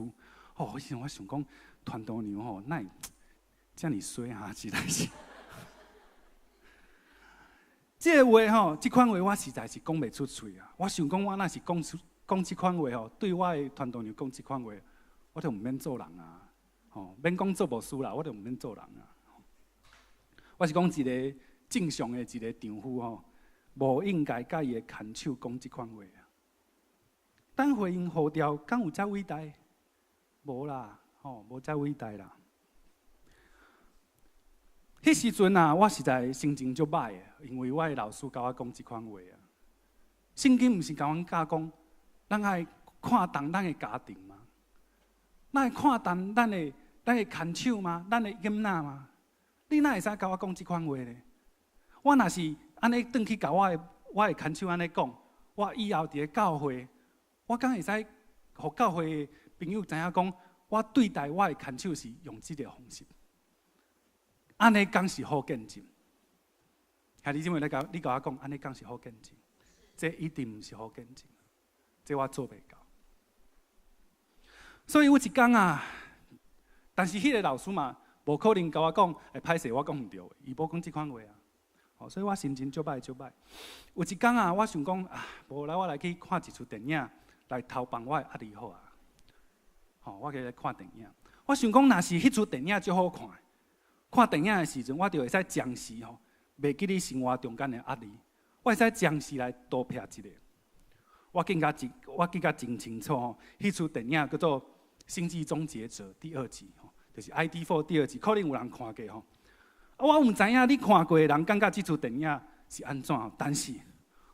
B: 哦，我想讲，团导娘吼，哪会遮尔衰哈？实在是。这个话吼，这款话我实在是讲袂出嘴啊！我想讲，我若是讲这款话吼，对我的团导娘讲这款话，我就毋免做人啊！吼，免讲做牧师啦，我就毋免做人啊！我是讲一个正常的一个丈夫吼，无应该甲伊的牵手讲这款话啊！咱回应呼召，敢有遮伟大？无啦，吼，无遮伟大啦！迄时阵啊，我实在心情足歹的，因为我的老师甲我讲即款话啊。圣经毋是甲阮教讲，咱爱看重咱的家庭吗？咱爱看重咱的牵手吗？咱的囡仔吗？你哪会使甲我讲即款话呢？我若是安尼转去甲我的牵手安尼讲，我以后伫咧教会，我敢会使互教会的朋友知影讲，我对待我的牵手是用即个方式。安尼讲是好见证。兄弟姊妹，你甲我讲，安尼讲是好见证，这一定毋是好见证，这我做袂到。所以有一天啊，但是迄个老师嘛，无可能甲我讲，歹势我讲毋对，伊无讲即款话啊。所以我心情足歹。有一天啊，我想讲啊，无来我来去看一出电影，来投放我的压力好啊。我去来看电影。我想讲，若是迄出电影足好看，看电影的时阵，我就会使暂时袂记你生活中间的压力，我会使暂时来多瞥一下。我记甲真清楚迄出电影叫做《星际终结者》第2集，就是《ID4》第2集，可能有人看过我毋知影你看过的人感觉即出电影是安怎，但是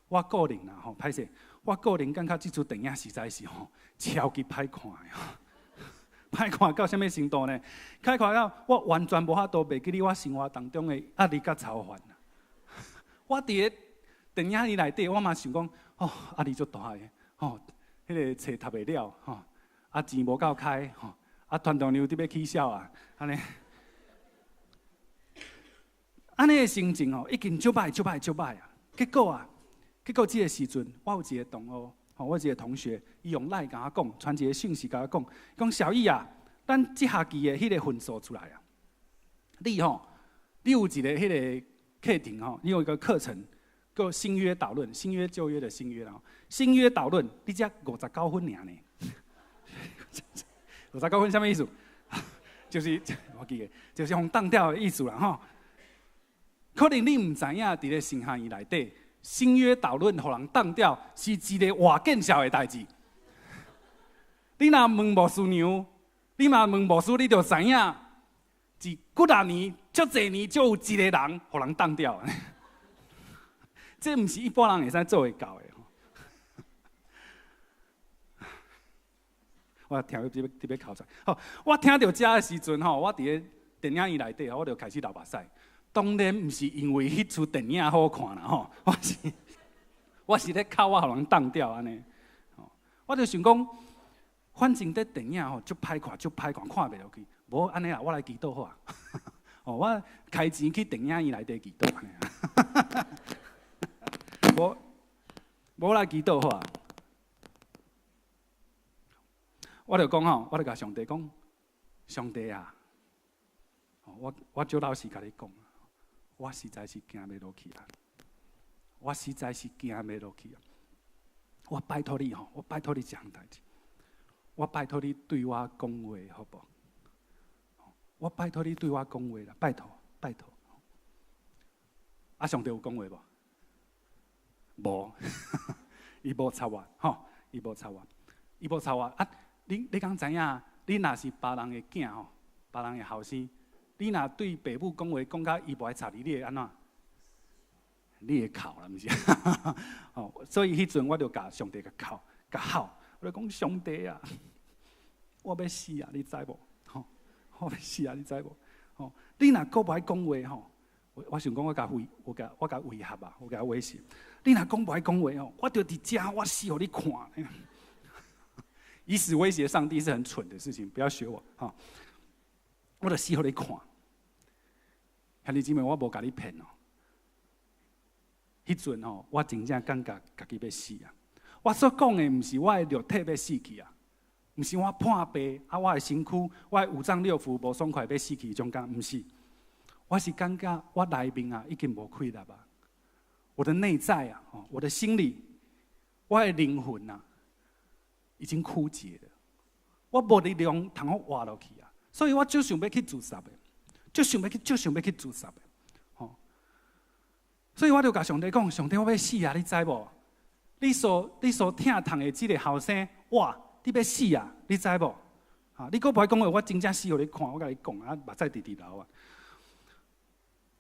B: 我个人啦歹势，我个人感觉即出电影实在是超级歹看的歹看到什么程度呢？歹看到我完全无法度袂记你我生活当中的压力甲操烦。我伫个电影里底，我嘛想讲，压力足大个，迄个册读袂了，钱无够开，团长娘伫要起笑啊，安尼的心情已经足歹啊。结果即个时阵，我有一个同学。我一个同学，伊用赖甲我讲，传一个讯息甲我讲小易啊，咱即学期的迄个分数出来啊。你有一个迄个课程你有一个课程叫新约导论，新约旧约的新约新约导论，你才59分尔呢。59分什么意思？就是我记个，就是用当掉的意思啦可能你唔知影，伫咧神学院内底。新约导论，互人当掉，是一个偌见效的代志。你若问牧师娘，你嘛问牧师，你就知影，是几啊年、足侪年，就有一个人互人当掉。这毋是一般人会使做会到的。我听特别考出来。我听到这的时阵我伫咧电影院内底，我就开始流目屎。当然毋是因为迄出电影好看啦我是咧靠我互人当掉安尼，我就想讲，反正伫电影足歹看，看袂落去，无安尼啦，我来祈祷好啊。我开钱去电影院内底祈祷安尼无来祈祷好啊。我就讲我就甲上帝讲，上帝啊，我就老实甲你讲。我实在是行袂落去啊！我实在是行袂落去啊！我拜托你我拜托你一项代志，我拜托你对我讲话好不好？我拜托你对我讲话啦，拜托。上帝有讲话无？无，伊无插我，伊无插我。你敢知影？你若是别人的囝别人的后生。你若对爸母讲话，讲到伊无爱插你，你会安怎？你会哭啦，毋是？所以迄阵我就甲上帝甲吼，我就讲上帝啊，我要死啊，你知无？我要死啊，你知无？你若阁无爱讲话我想讲我甲威胁啊，我甲威胁。你若讲无爱讲话我就伫遮，我死互你看。以死威胁上帝是很蠢的事情，不要学我我就死互你看。兄弟姊妹，我无甲你骗迄阵我真正感觉家己要死啊！我所讲的，毋是我的肉体要死去啊，毋是我破病我的身躯，我的五脏六腑无爽快要死去种感，毋是。我是感觉我内面已经无气力啊，我的内在我的心里，我的灵魂已经枯竭了，我无力量通好活落去啊！所以我就想要去自杀的。就想要去自杀的，所以我就甲上帝讲：上帝，我要死啊！你知无？你所疼痛的这个后生，哇！你要死啊！你知无？你阁不爱讲话，我真正死互你看。我甲你讲目屎直流啊！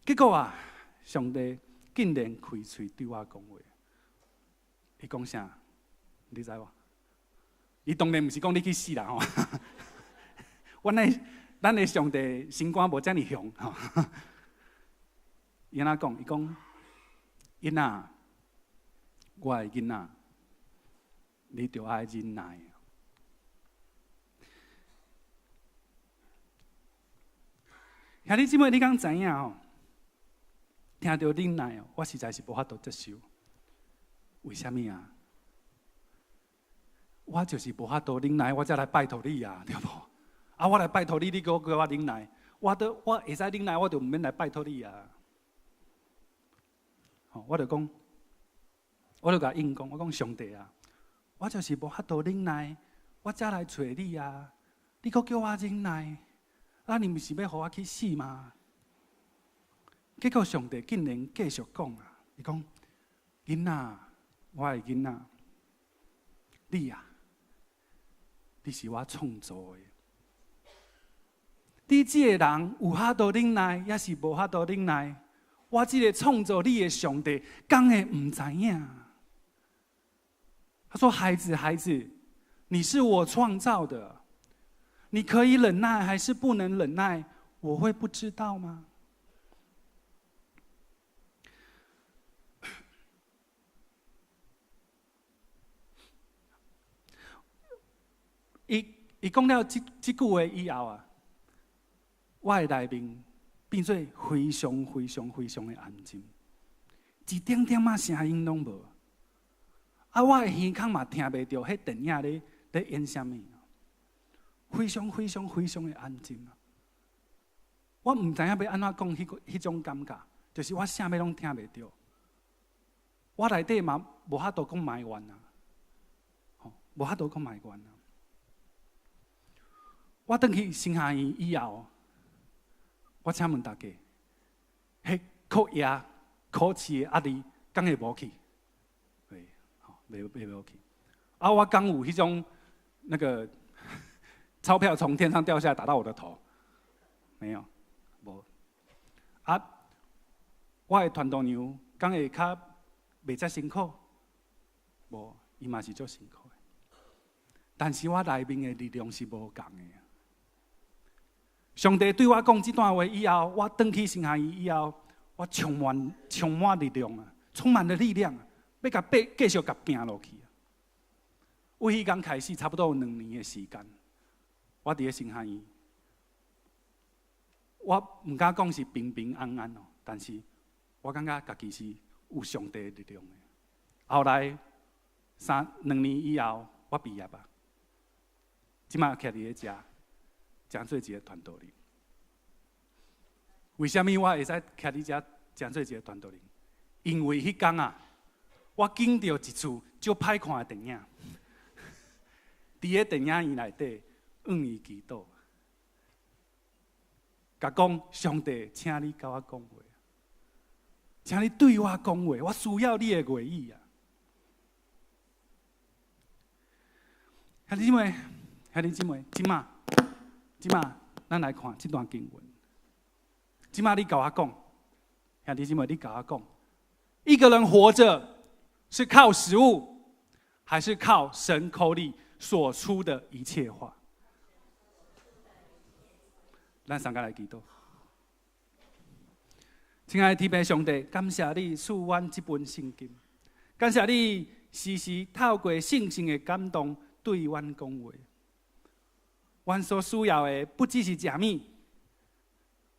B: 结果上帝竟然开嘴对我讲话。伊讲啥？你知无？伊当然毋是讲你去死啦咱的上帝心肝无遮尔凶伊安怎讲？伊讲囡仔，我的囡仔，你着爱忍耐。兄弟姊妹，你敢知影吼？听到忍耐哦，我实在是无法度接受。为什么啊？我就是无法度忍耐，我才来拜托你啊，对不？啊，我来拜托你，你叫我忍耐，我会使忍耐，我就唔免来拜托你啊。我就讲，我就甲应讲，我讲上帝啊，我就是无法度忍耐，我才来找你啊。你搁叫我忍耐，啊，你毋是要互我去死吗？结果上帝竟然继续讲啊，伊讲囡仔，我的囡仔，你啊，你是我创造的。你这个人有法度忍耐，也是无法度忍耐。我这个创造你的上帝，敢会唔知影？他说：“孩子，孩子，你是我创造的，你可以忍耐还是不能忍耐？我会不知道吗？”伊讲了这句话以后啊，我的内面变做非常非常非常的安静，一点点仔声音拢无。啊，我的耳孔嘛听袂到，迄电影咧演什么？非常非常非常的安静啊！我唔知影要安怎讲迄种感觉，就是我啥物拢听袂到。我内底嘛无法度讲埋怨啊，无法度讲埋怨啊。我转去新下院以后，我请问大家，迄考业、考试的压力，敢会无去？袂无去。啊，我敢有迄种那个钞票从天上掉下来打到我的头？没有，无。啊，我的团队娘敢会较袂遮辛苦？无，伊嘛是足辛苦的。但是我内面的力量是无共的。上帝对我讲这段话以后，我转去新下院以后，我充满力量啊，充满了力量，要甲继续甲拼落去。有迄天开始，差不多有2年的时间，我伫咧新下院，我唔敢讲是平平安安哦，但是我感觉家己是有上帝的力量的。后来2年以后，我毕业啊，即马徛伫咧遮。讲做一个团队里，为什么我会使徛伫遮讲做一个团队里？因为迄天啊，我见到一出足歹看的电影，伫个电影院内底向伊祈祷，甲讲上帝，请你甲我讲话，请你对我讲话，我需要你的话语啊！兄弟姊妹，兄弟姊妹，即马，咱来看这段经文。即马你甲我讲，兄弟姊妹，你甲我讲，一个人活着是靠食物，还是靠神口里所出的一切话？咱三个来祈祷。亲爱的天父上帝，感谢你赐阮这本圣经，感谢你时时透过圣经的感动对阮讲话。阮所需要的不只是食物，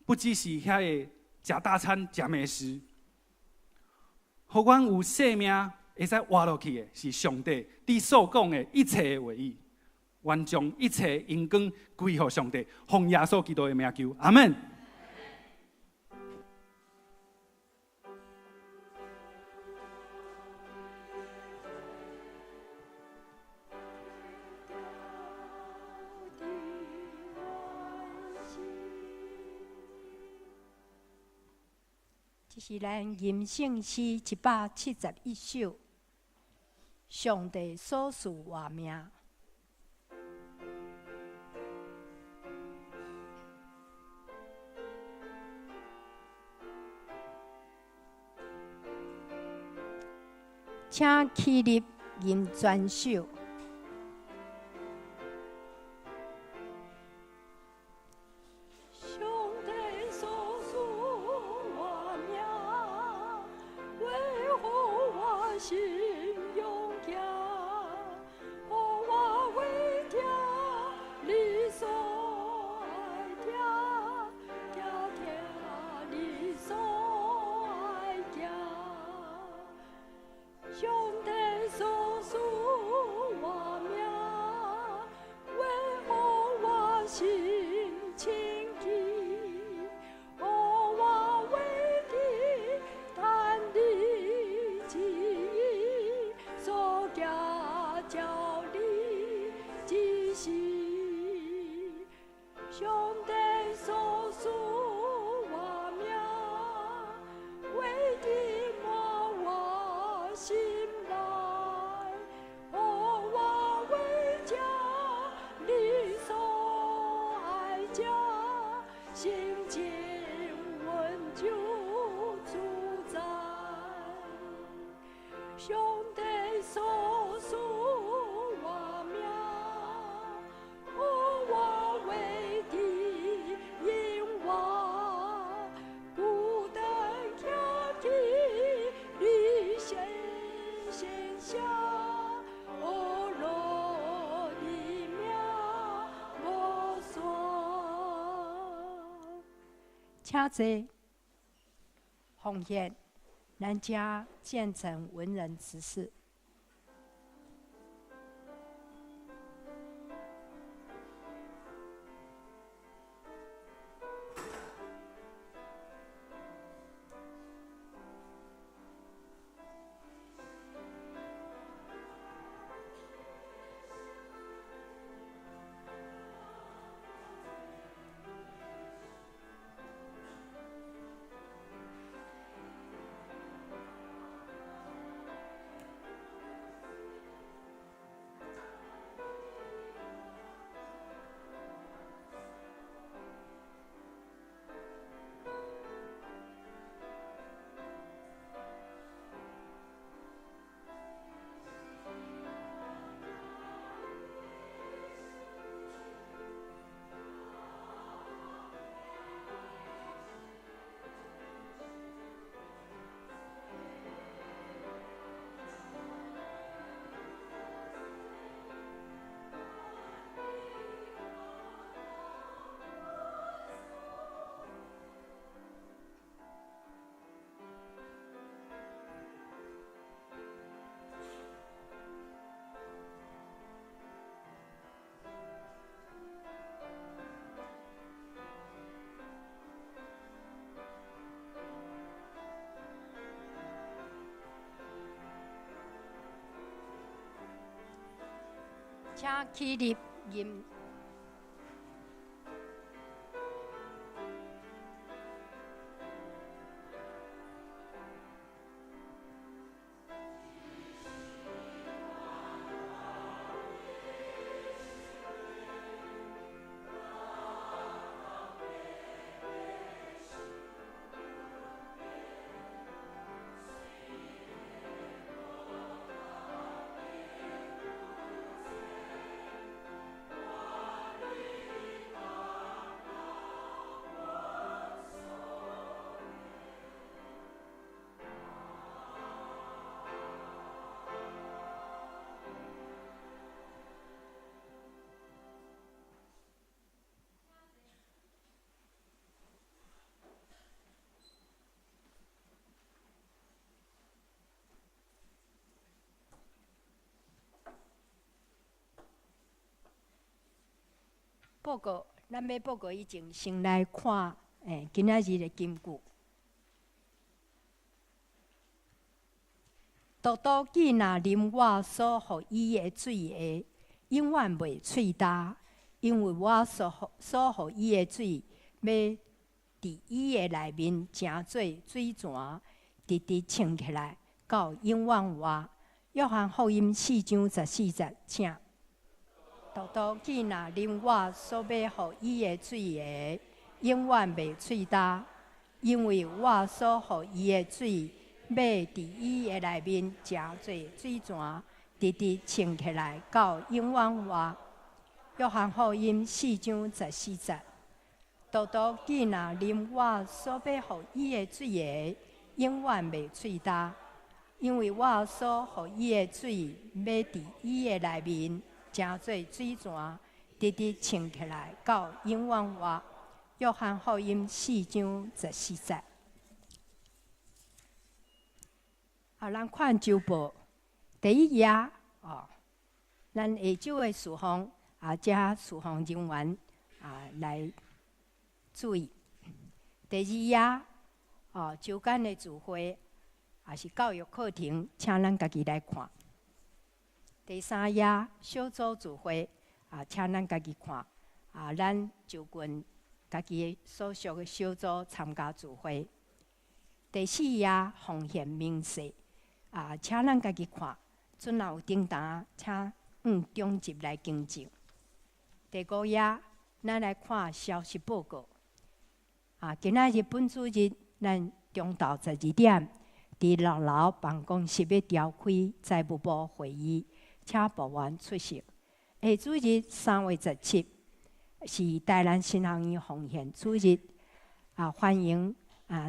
B: 不只是遐个食大餐、食美食，互阮有生命会使活落去的，是上帝你所讲的一切的话语。阮将一切荣光归予上帝，奉耶稣基督的名求，阿门。
A: 这是咱人生诗171首，上帝所赐活命。请起立吟全首。上帝所属我名，我为的因我孤单徛在你线下，罗的名我说，请坐，奉献。咱家建成文人之事。请起立吟。报告，咱要报告以前，先来看今仔日的金句。独独囡若啉我所予伊的水的，永远袂喙焦，因为我所予伊的水，要伫伊的内面成做水泉，直直冲起来，到永远活。约翰福音4章14节，请。独独囡若啉我所要予伊的水的，永远袂喙焦，因为我所予伊的水，要伫伊的内面成做水泉，直直冲起来，到永远活。约翰福音4章14节。独独囡若啉我所要予伊的水的，永远袂喙焦，因为我所予伊的水，要伫伊的内面成做水泉，直直冲起来，到永远活。约翰福音4章14节。咱看周报第1页咱下周的事项遮事项人员来注意。第2页周间的聚会是教育课程，请咱家己来看。第3页小组聚会请咱家己看咱就近家己所属的小组参加聚会。第4页奉献明细请咱家己看，准若有订单，请中集来更正。第5页咱来看消息报告今仔日本主日咱中昼12点伫6楼办公室要召开财务部会议，请部员出席。下主日3月17是台南新学院奉献主日，欢迎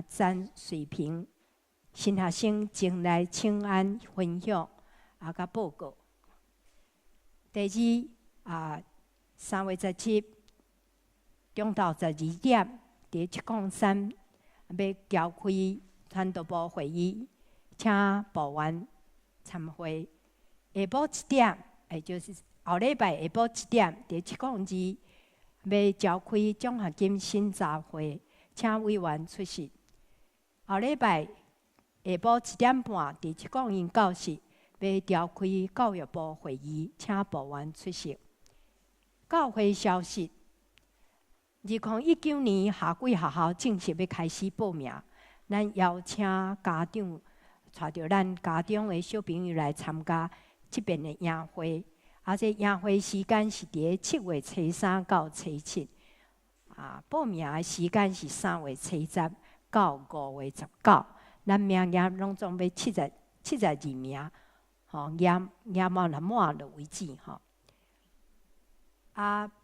A: 詹水平新学生前来请安分享甲报告。第二3月17中昼12点，伫703要召开传道部会议，请部员参会。下晡1点，也就是后礼拜下晡1点，伫702要召开奖学金审查会，请委员出席。后礼拜下晡1点半，伫701教室要召开教育部会议，请部员出席。教会消息：2019年夏季学校正式要开始报名，咱邀请家长带着咱家长的小朋友来参加这边的营会。这营会时间是伫7月初3到初7，报名的时间是3月初10到5月19。咱名额拢总要72名，额满了满了为止吼。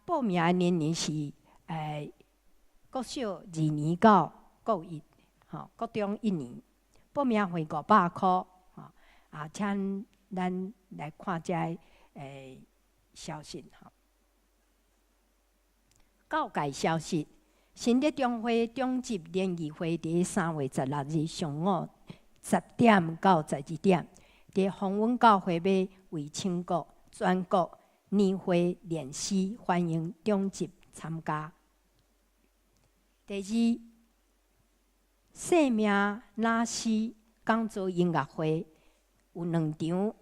A: 报名的年龄是国小2年到国1，国中1年。报名费500块，请咱来看这消息吼。教界消息：新德中会中级联谊会伫3月16日上午10点到12点，伫丰温教会要为全国、全国年会联诗，欢迎中级参加。第二，生命那诗讲座音乐会有2场，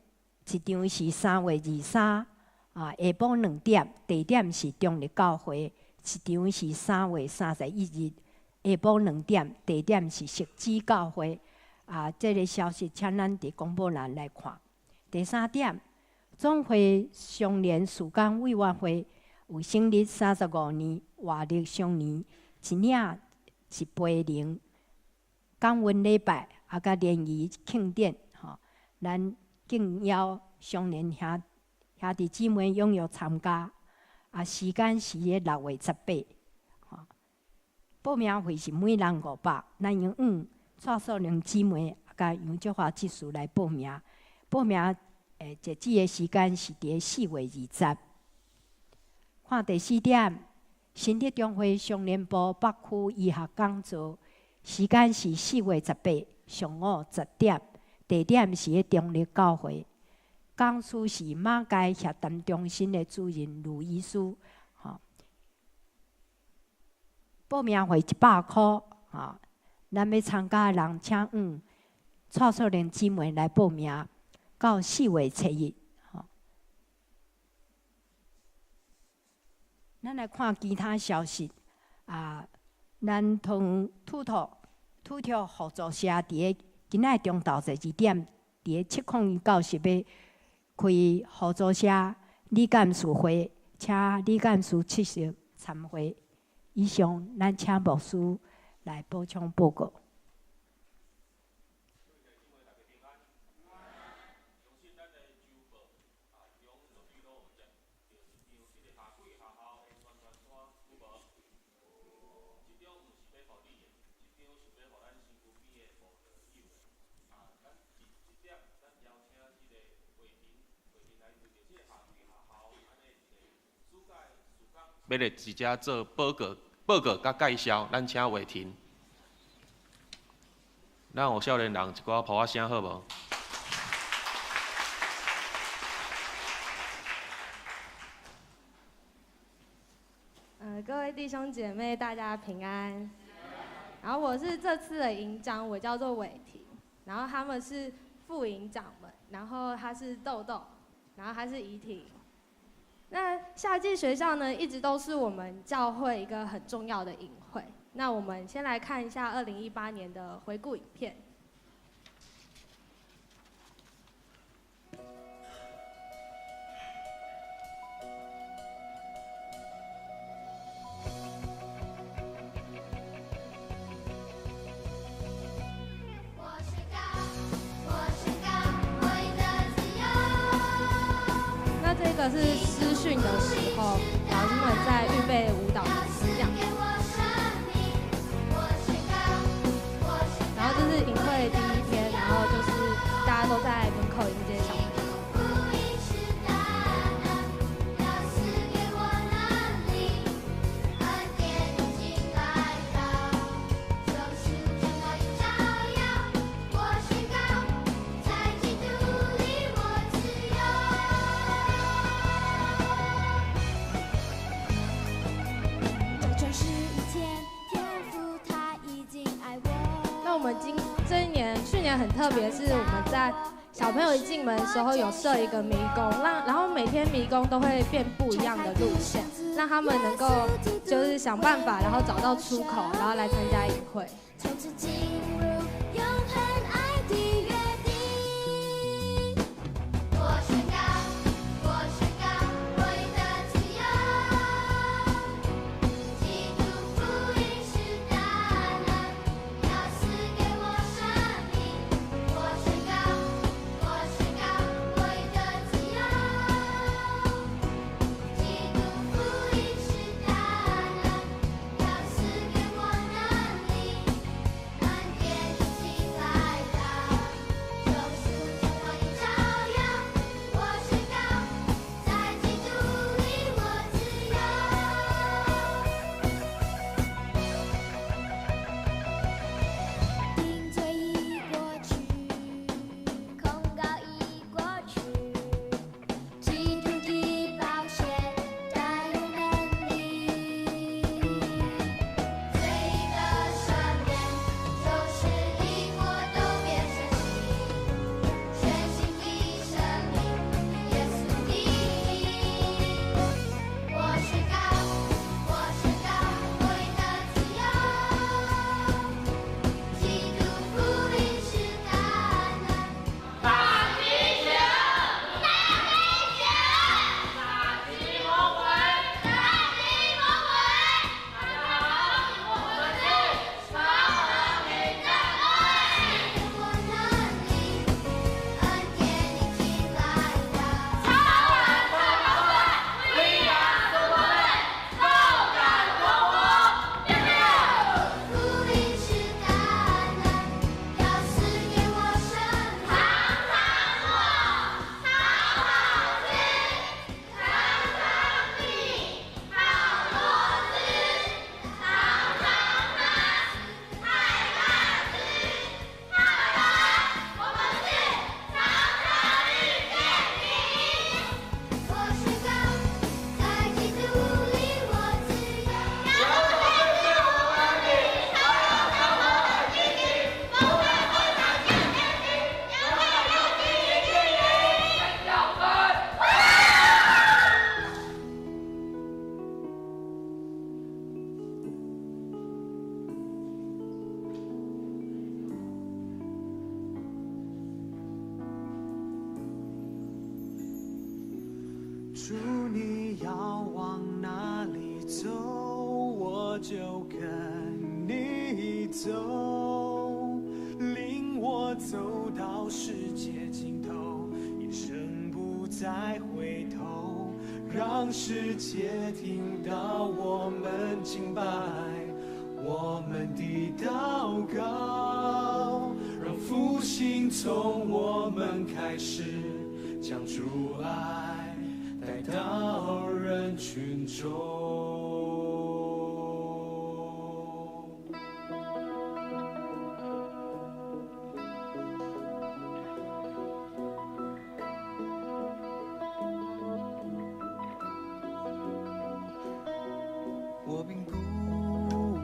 A: 一场是3月23下晡2点，地点是中立教会；一场是3月31日下晡2点，地点是石子教会。这个消息请咱伫公布栏来看。第3点，总会常年事工委员会有成立35年，活力常年，一领一杯零，感恩礼拜甲联谊庆典咱敬邀常年兄弟姊妹踊跃参加。时间是6月18。报名费是每人500，咱用蔡素玲姊妹甲杨竹华执事来报名。报名截止的时间是伫4月20。看第4点，新德中会常年部北区医学讲座，时间是4月18上午10点，地点是中立教会。讲师是马街协谈中心的主任卢医师。报名费100块。咱要参加的人，请蔡素玲姊妹来报名，到4月初1。咱来看其他消息。咱同土拓合作社伫今仔中昼12点，伫701教室要开合作社理干事会，请理干事出席参会。以上，咱请牧师来补充报告。
C: 要来直接做报告甲介绍，咱请伟霆。咱有少年人一寡抱我声好无？
D: 各位弟兄姐妹，大家平安。然后我是这次的营长，我叫做伟霆。然后他们是副营长们，然后他是豆豆，然后他是怡婷。那夏季学校呢，一直都是我们教会一个很重要的营会。那我们先来看一下2018年的回顾影片。
E: 我是高。
D: 个是师训的时候，老师们在预备舞蹈这样。然后就是营会第一天，然后就是大家都在门口迎接小朋友。去年很特别，是我们在小朋友一进门的时候有设一个迷宫，然后每天迷宫都会变不一样的路线，让他们能够就是想办法，然后找到出口，然后来参加营会。
E: 主你要往哪里走，我就跟你走，领我走到世界尽头，一生不再回头，让世界听到我们敬拜，我们的祷告，让复兴从我们开始，将主爱带到人群中。我并不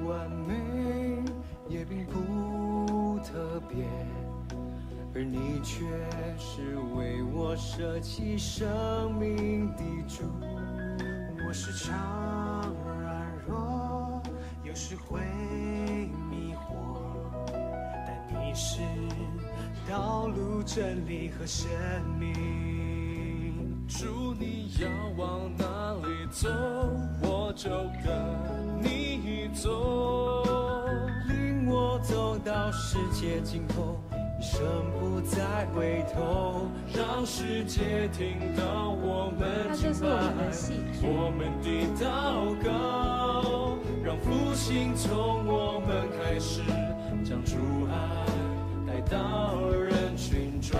E: 完美，也并不特别，而你却是为我舍弃生命的主。我时常软弱，有时会迷惑，但你是道路、真理和生命。
F: 主，你要往哪里走，我就跟你走，
E: 领我走到世界尽头，
F: 一生不再回头，让世界听到我们敬拜，我们的祷告，让复兴从我们开始，将主爱带到人群中。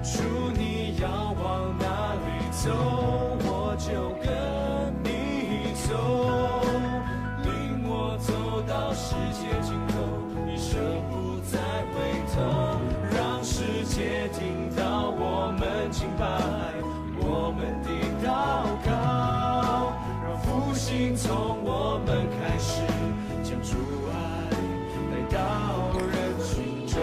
F: 主，你要往哪里走，我就跟你走，领我走到世界尽头，一生不再回头，让世界听到我们敬拜，我们的祷告，让复兴从我们开始，将主爱带到人群中。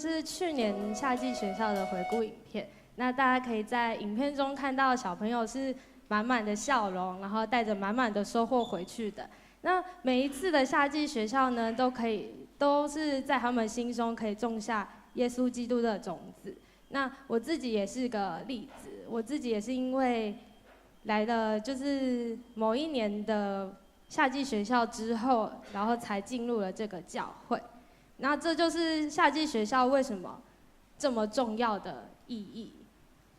D: 就是去年夏季学校的回顾影片。那大家可以在影片中看到小朋友是满满的笑容，然后带着满满的收获回去的。那每一次的夏季学校呢，都是在他们心中可以种下耶稣基督的种子。那我自己也是个例子，我自己也是因为来了就是某一年的夏季学校之后，然后才进入了这个教会。那这就是夏季学校为什么这么重要的意义。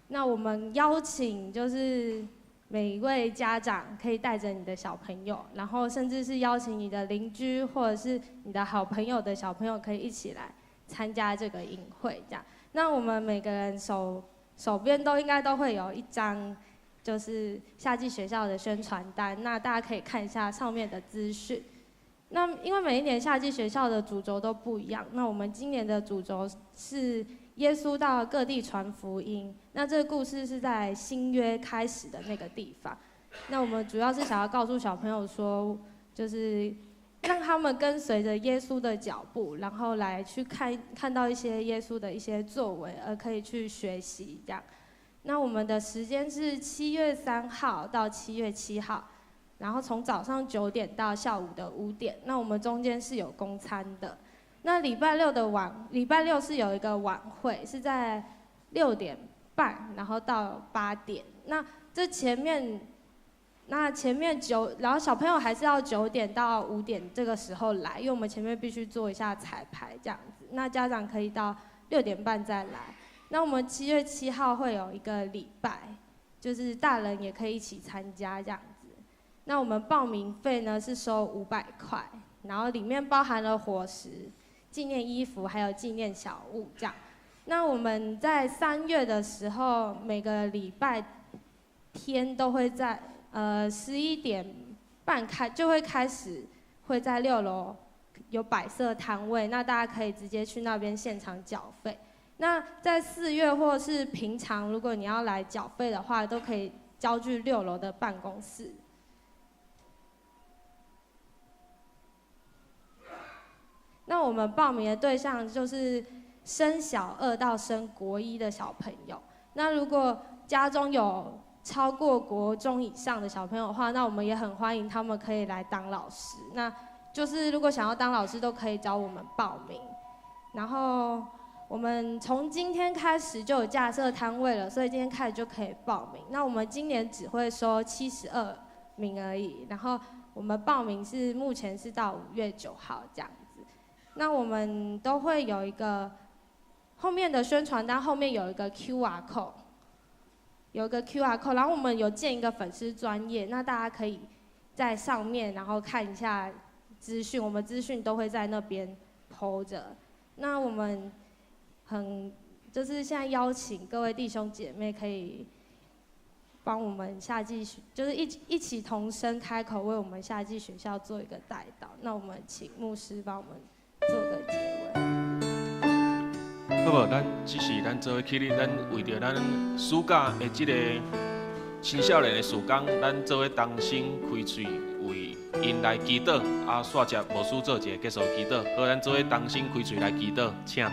D: 那我们邀请就是每一位家长可以带着你的小朋友，然后甚至是邀请你的邻居或者是你的好朋友的小朋友，可以一起来参加这个营会。这样，那我们每个人手边应该都会有一张就是夏季学校的宣传单，那大家可以看一下上面的资讯。那因为每一年夏季学校的主轴都不一样，那我们今年的主轴是耶稣到各地传福音。那这个故事是在新约开始的那个地方。那我们主要是想要告诉小朋友说，就是让他们跟随着耶稣的脚步，然后来去看到一些耶稣的一些作为，而可以去学习这样。那我们的时间是7月3号到7月7号，然后从早上9点到下午的5点。那我们中间是有公餐的。那礼拜六是有一个晚会，是在6点半，然后到8点。那前面然后小朋友还是要9点到5点这个时候来，因为我们前面必须做一下彩排这样子。那家长可以到6点半再来。那我们7月7号会有一个礼拜，就是大人也可以一起参加这样子。那我们报名费呢是收500块，然后里面包含了伙食、纪念衣服还有纪念小物这样。那我们在3月的时候，每个礼拜天都会在11点半就会开始会在6楼有摆设摊位，那大家可以直接去那边现场缴费。那在4月或是平常，如果你要来缴费的话，都可以交去6楼的办公室。那我们报名的对象就是升小2到升国1的小朋友。那如果家中有超过国中以上的小朋友的话，那我们也很欢迎他们可以来当老师。那就是如果想要当老师，都可以找我们报名。然后我们从今天开始就有架设摊位了，所以今天开始就可以报名。那我们今年只会收72名而已，然后我们报名目前是到5月9号这样子。那我们都会有一个后面的宣传单后面有一个 QR code， 然后我们有建一个粉丝专页，那大家可以在上面然后看一下资讯，我们资讯都会在那边 po 着。那我们就是现在邀请各位弟兄姐妹可以帮我们夏季就是一起同声开口为我们夏季学校做一个代祷。那我们请牧师帮我们做个结尾。
C: 好无，这是咱做伙起立，咱为着咱暑假的这个青少年的时光，咱做伙同心开嘴为因来祈祷，煞接牧师做一个结束祈祷。好，咱做伙同心开嘴来祈祷，请。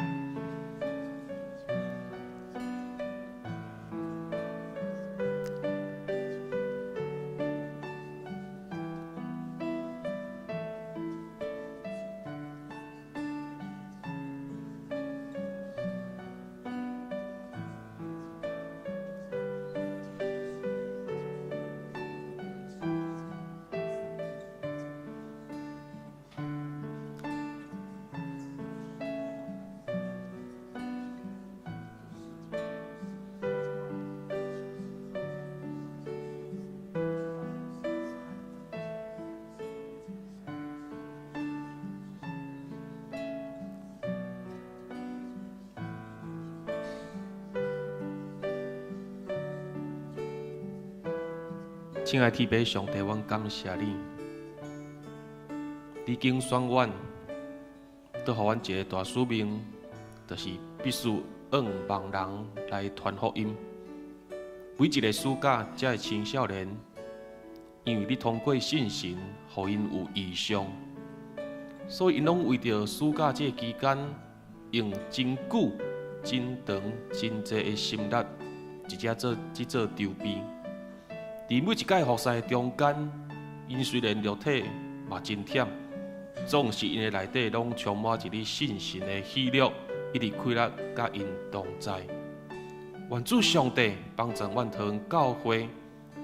C: 亲爱的天父上帝，阮感谢你，你经选阮，都予阮一个大使命，就是必须往茫人来传福音。每一个暑假，才会青少年，因为你通过信心，予因有异象，所以因拢为着暑假这期间，用真久、真长、真济的心力，一只做筹备。伫每一届服侍中间，因虽然肉体嘛真忝，总是因的内底拢充满一粒信心的喜乐，一直快乐甲因同在。愿主上帝帮助阮桃园教会，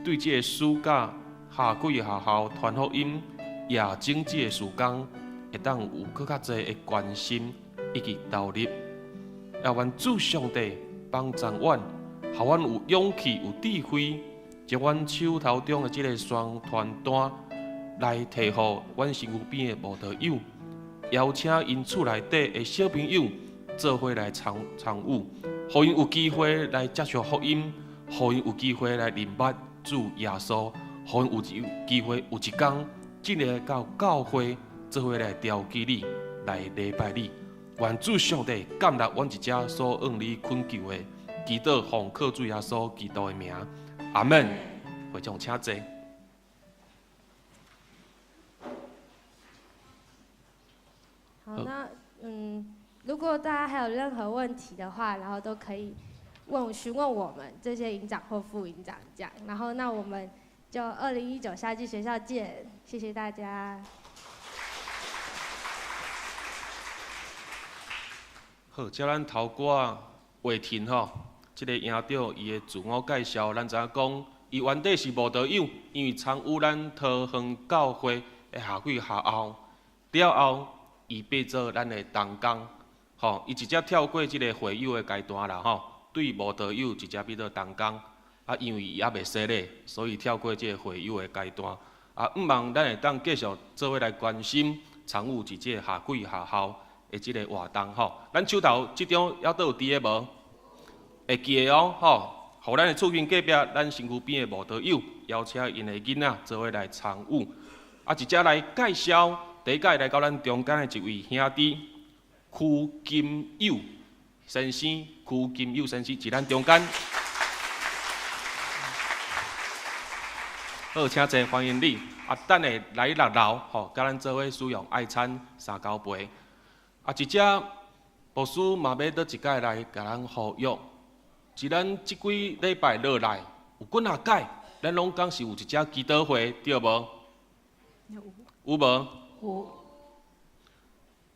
C: 对这个暑假下几个学校传福音、夜整这个时间，会当有更较侪的关心以及投入。也愿主上帝帮助阮，互阮有勇气、有智慧，将阮手头中的这个宣传单来提互阮身躯边的慕道友，邀请因厝内底的小朋友做伙来参与。互因有机会来接触福音，互因有机会来认捌主耶稣，互因有机会有一天进来到教会，做伙来调祭你，来礼拜你。愿主上帝感纳阮一家所向你恳求的，祈祷奉靠主耶稣基督的名，阿门。会众请坐。
D: 好，那如果大家还有任何问题的话，然后都可以询问我们这些营长或副营长这样。然后那我们就2019夏季学校见，谢谢大家。
C: 好，接咱头歌话题吼，这个营长伊的自我介绍，咱知影讲，伊原底是慕道友，因为参与咱桃园教会的下几下后，了后伊变做咱的同工。吼，伊直接跳过即个会友的阶段啦，吼，对慕道友直接变做同工。啊，因为伊还袂洗礼，所以跳过即个会友的阶段。啊，毋茫咱会当继续做伙来关心参与即个下几下校的即个活动，吼。咱手头即张还倒有伫个无？会记的哦，吼。互咱的厝边隔壁，咱身躯边的慕道友，邀请因的囡仔做伙来参与。啊，一只来介绍，第一届来到咱中间的一位兄弟。曲金友先生，曲金友先生伫咱中间。好，请坐，欢迎你。啊，等下来6楼，吼，甲咱做伙使用爱餐3交杯。啊，一只牧师嘛要倒一届来甲咱呼吁，是咱即几礼拜落来有几啊届，咱拢讲是有一只基督会，对无？有无？有。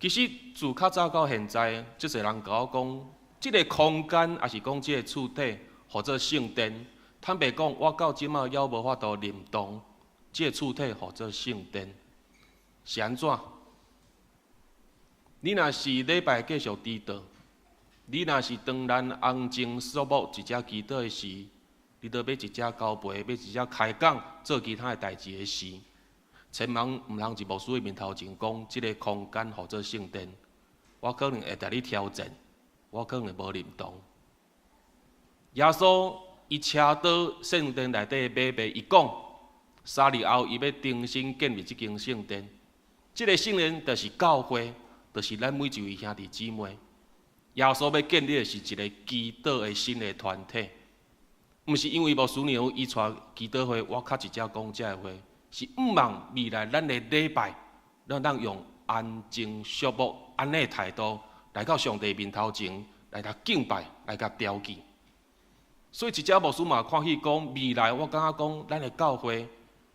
C: 其实自较早到现在，即侪人甲我讲，即个空间也是讲即个厝体，或者圣殿。坦白讲，我到即马还无法度认同，即个厝体或者圣殿是安怎？你若是礼拜继续迟到，你若是当咱红情肃穆一只祈祷的时，你都要一只交杯，要一只开讲做其他的代志的时。千万毋通伫牧师的面头前讲，即个空间或者圣殿，我可能会甲你挑战，我可能会无认同。耶稣伊车到圣殿内底买卖，伊讲3日后伊要重新建立即间圣殿。即个圣殿就是教会，就是咱每一位兄弟姊妹。耶稣要建立的是一个基督的新的团体，毋是因为牧师娘伊带基督会，我较直接讲遮个话。是毋茫未来咱的礼拜，咱当用安静肃穆安尼的态度来到上帝面头前，来甲敬拜，来甲调祭。所以一只牧师嘛看起讲，未来我感觉讲，咱的教会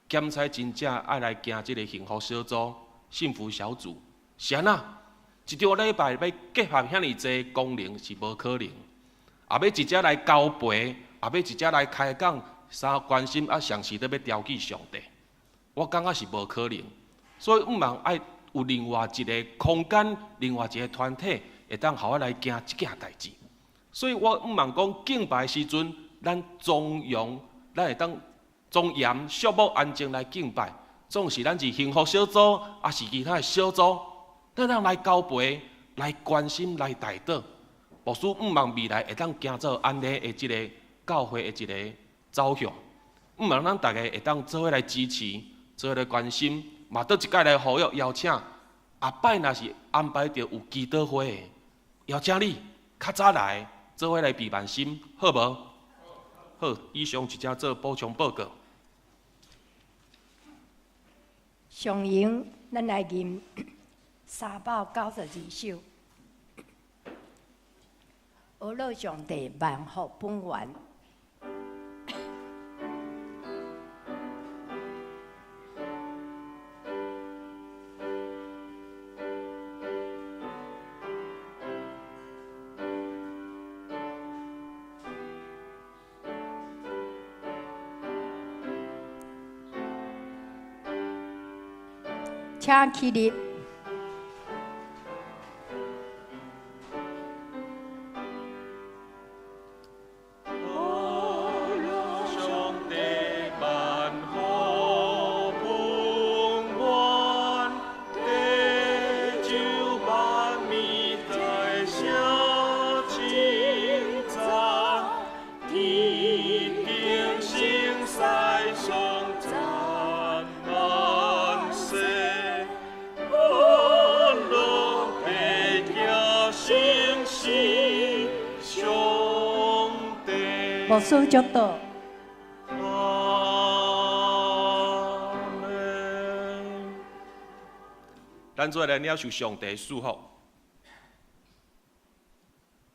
C: 检采真正爱来行即个幸福小组、幸福小组。是安那？一条礼拜要结合遐尼济功能是无可能，也要一只来交陪，也要一只来开讲，啥关心啊，上时都要调祭上帝。我感觉是无可能，所以毋茫爱有另外一个空间、另外一个团体，会当互我来行即件代志。所以我毋茫讲敬拜时阵，咱中庸，咱会当庄严、肃穆、安静来敬拜。总是咱是幸福小组，也是其他的小组，咱当来交陪、来关心、来带导。牧师毋茫未来会当行做安尼的即个教会的一个走向，毋茫咱大家会当做伙来支持。做伙来关心，嘛倒一届来呼吁邀请。下摆若是安排着有基督会的，邀请你较早来，做伙来闭万心，好无？好，以上一只做补充报告。
A: 上营，咱来吟392首。阿罗上帝万福本源。请起立。无事就到。
C: 咱做来领受上帝祝福，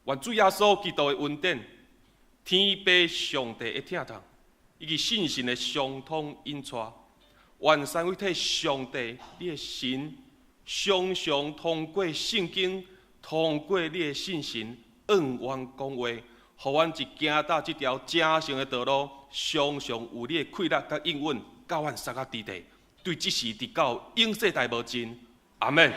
C: 愿主耶稣基督的恩典、天父上帝的疼痛，以及信心的相通引带，愿三位一体上帝你的神，常常通过圣经，通过你的信心，恩怨讲话。互阮一行到这条正常的道路，常常有你的快乐甲应允，教阮三个之地，对这事直到永世代无尽。阿门。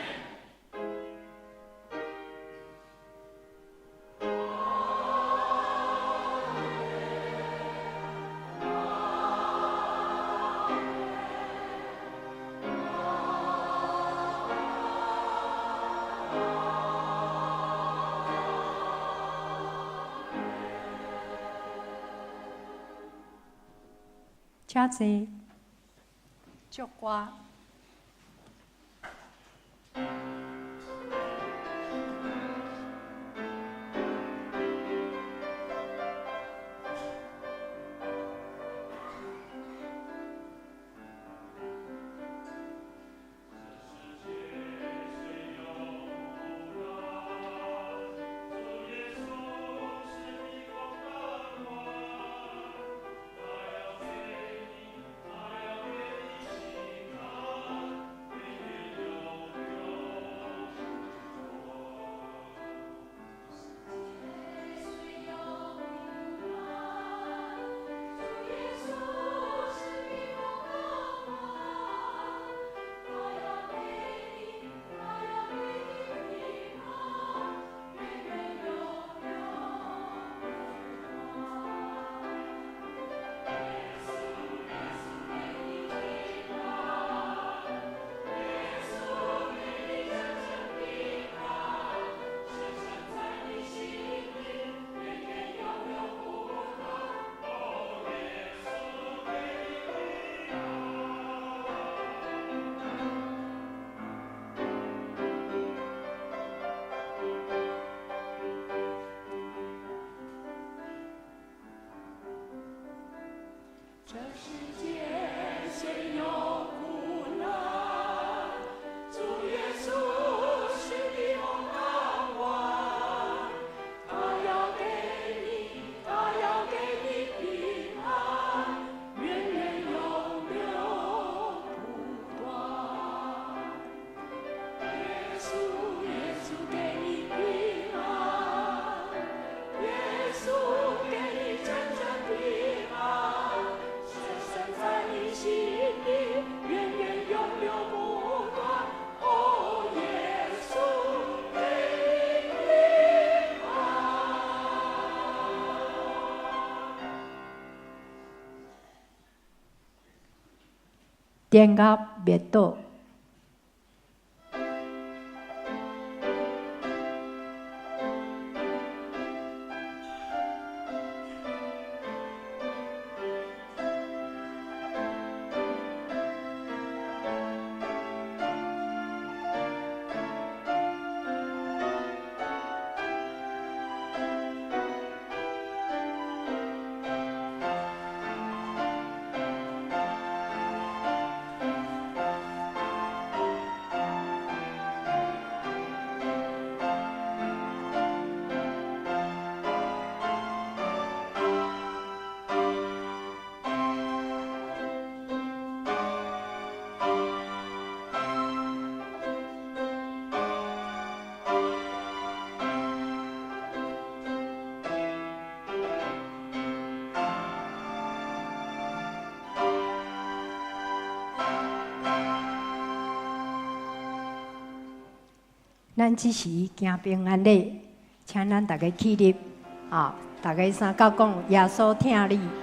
A: 请坐，祝歌。这世界虽有苦难，主耶稣是你我盼望。他要给你平安，源源永流不断。耶稣给你平安，耶稣给你真正平安。在你心里，源源永流不断。哦，耶稣给你平安。电乐灭倒。咱即时行平安礼，请咱大家起立，啊，大家三角讲，耶稣听你。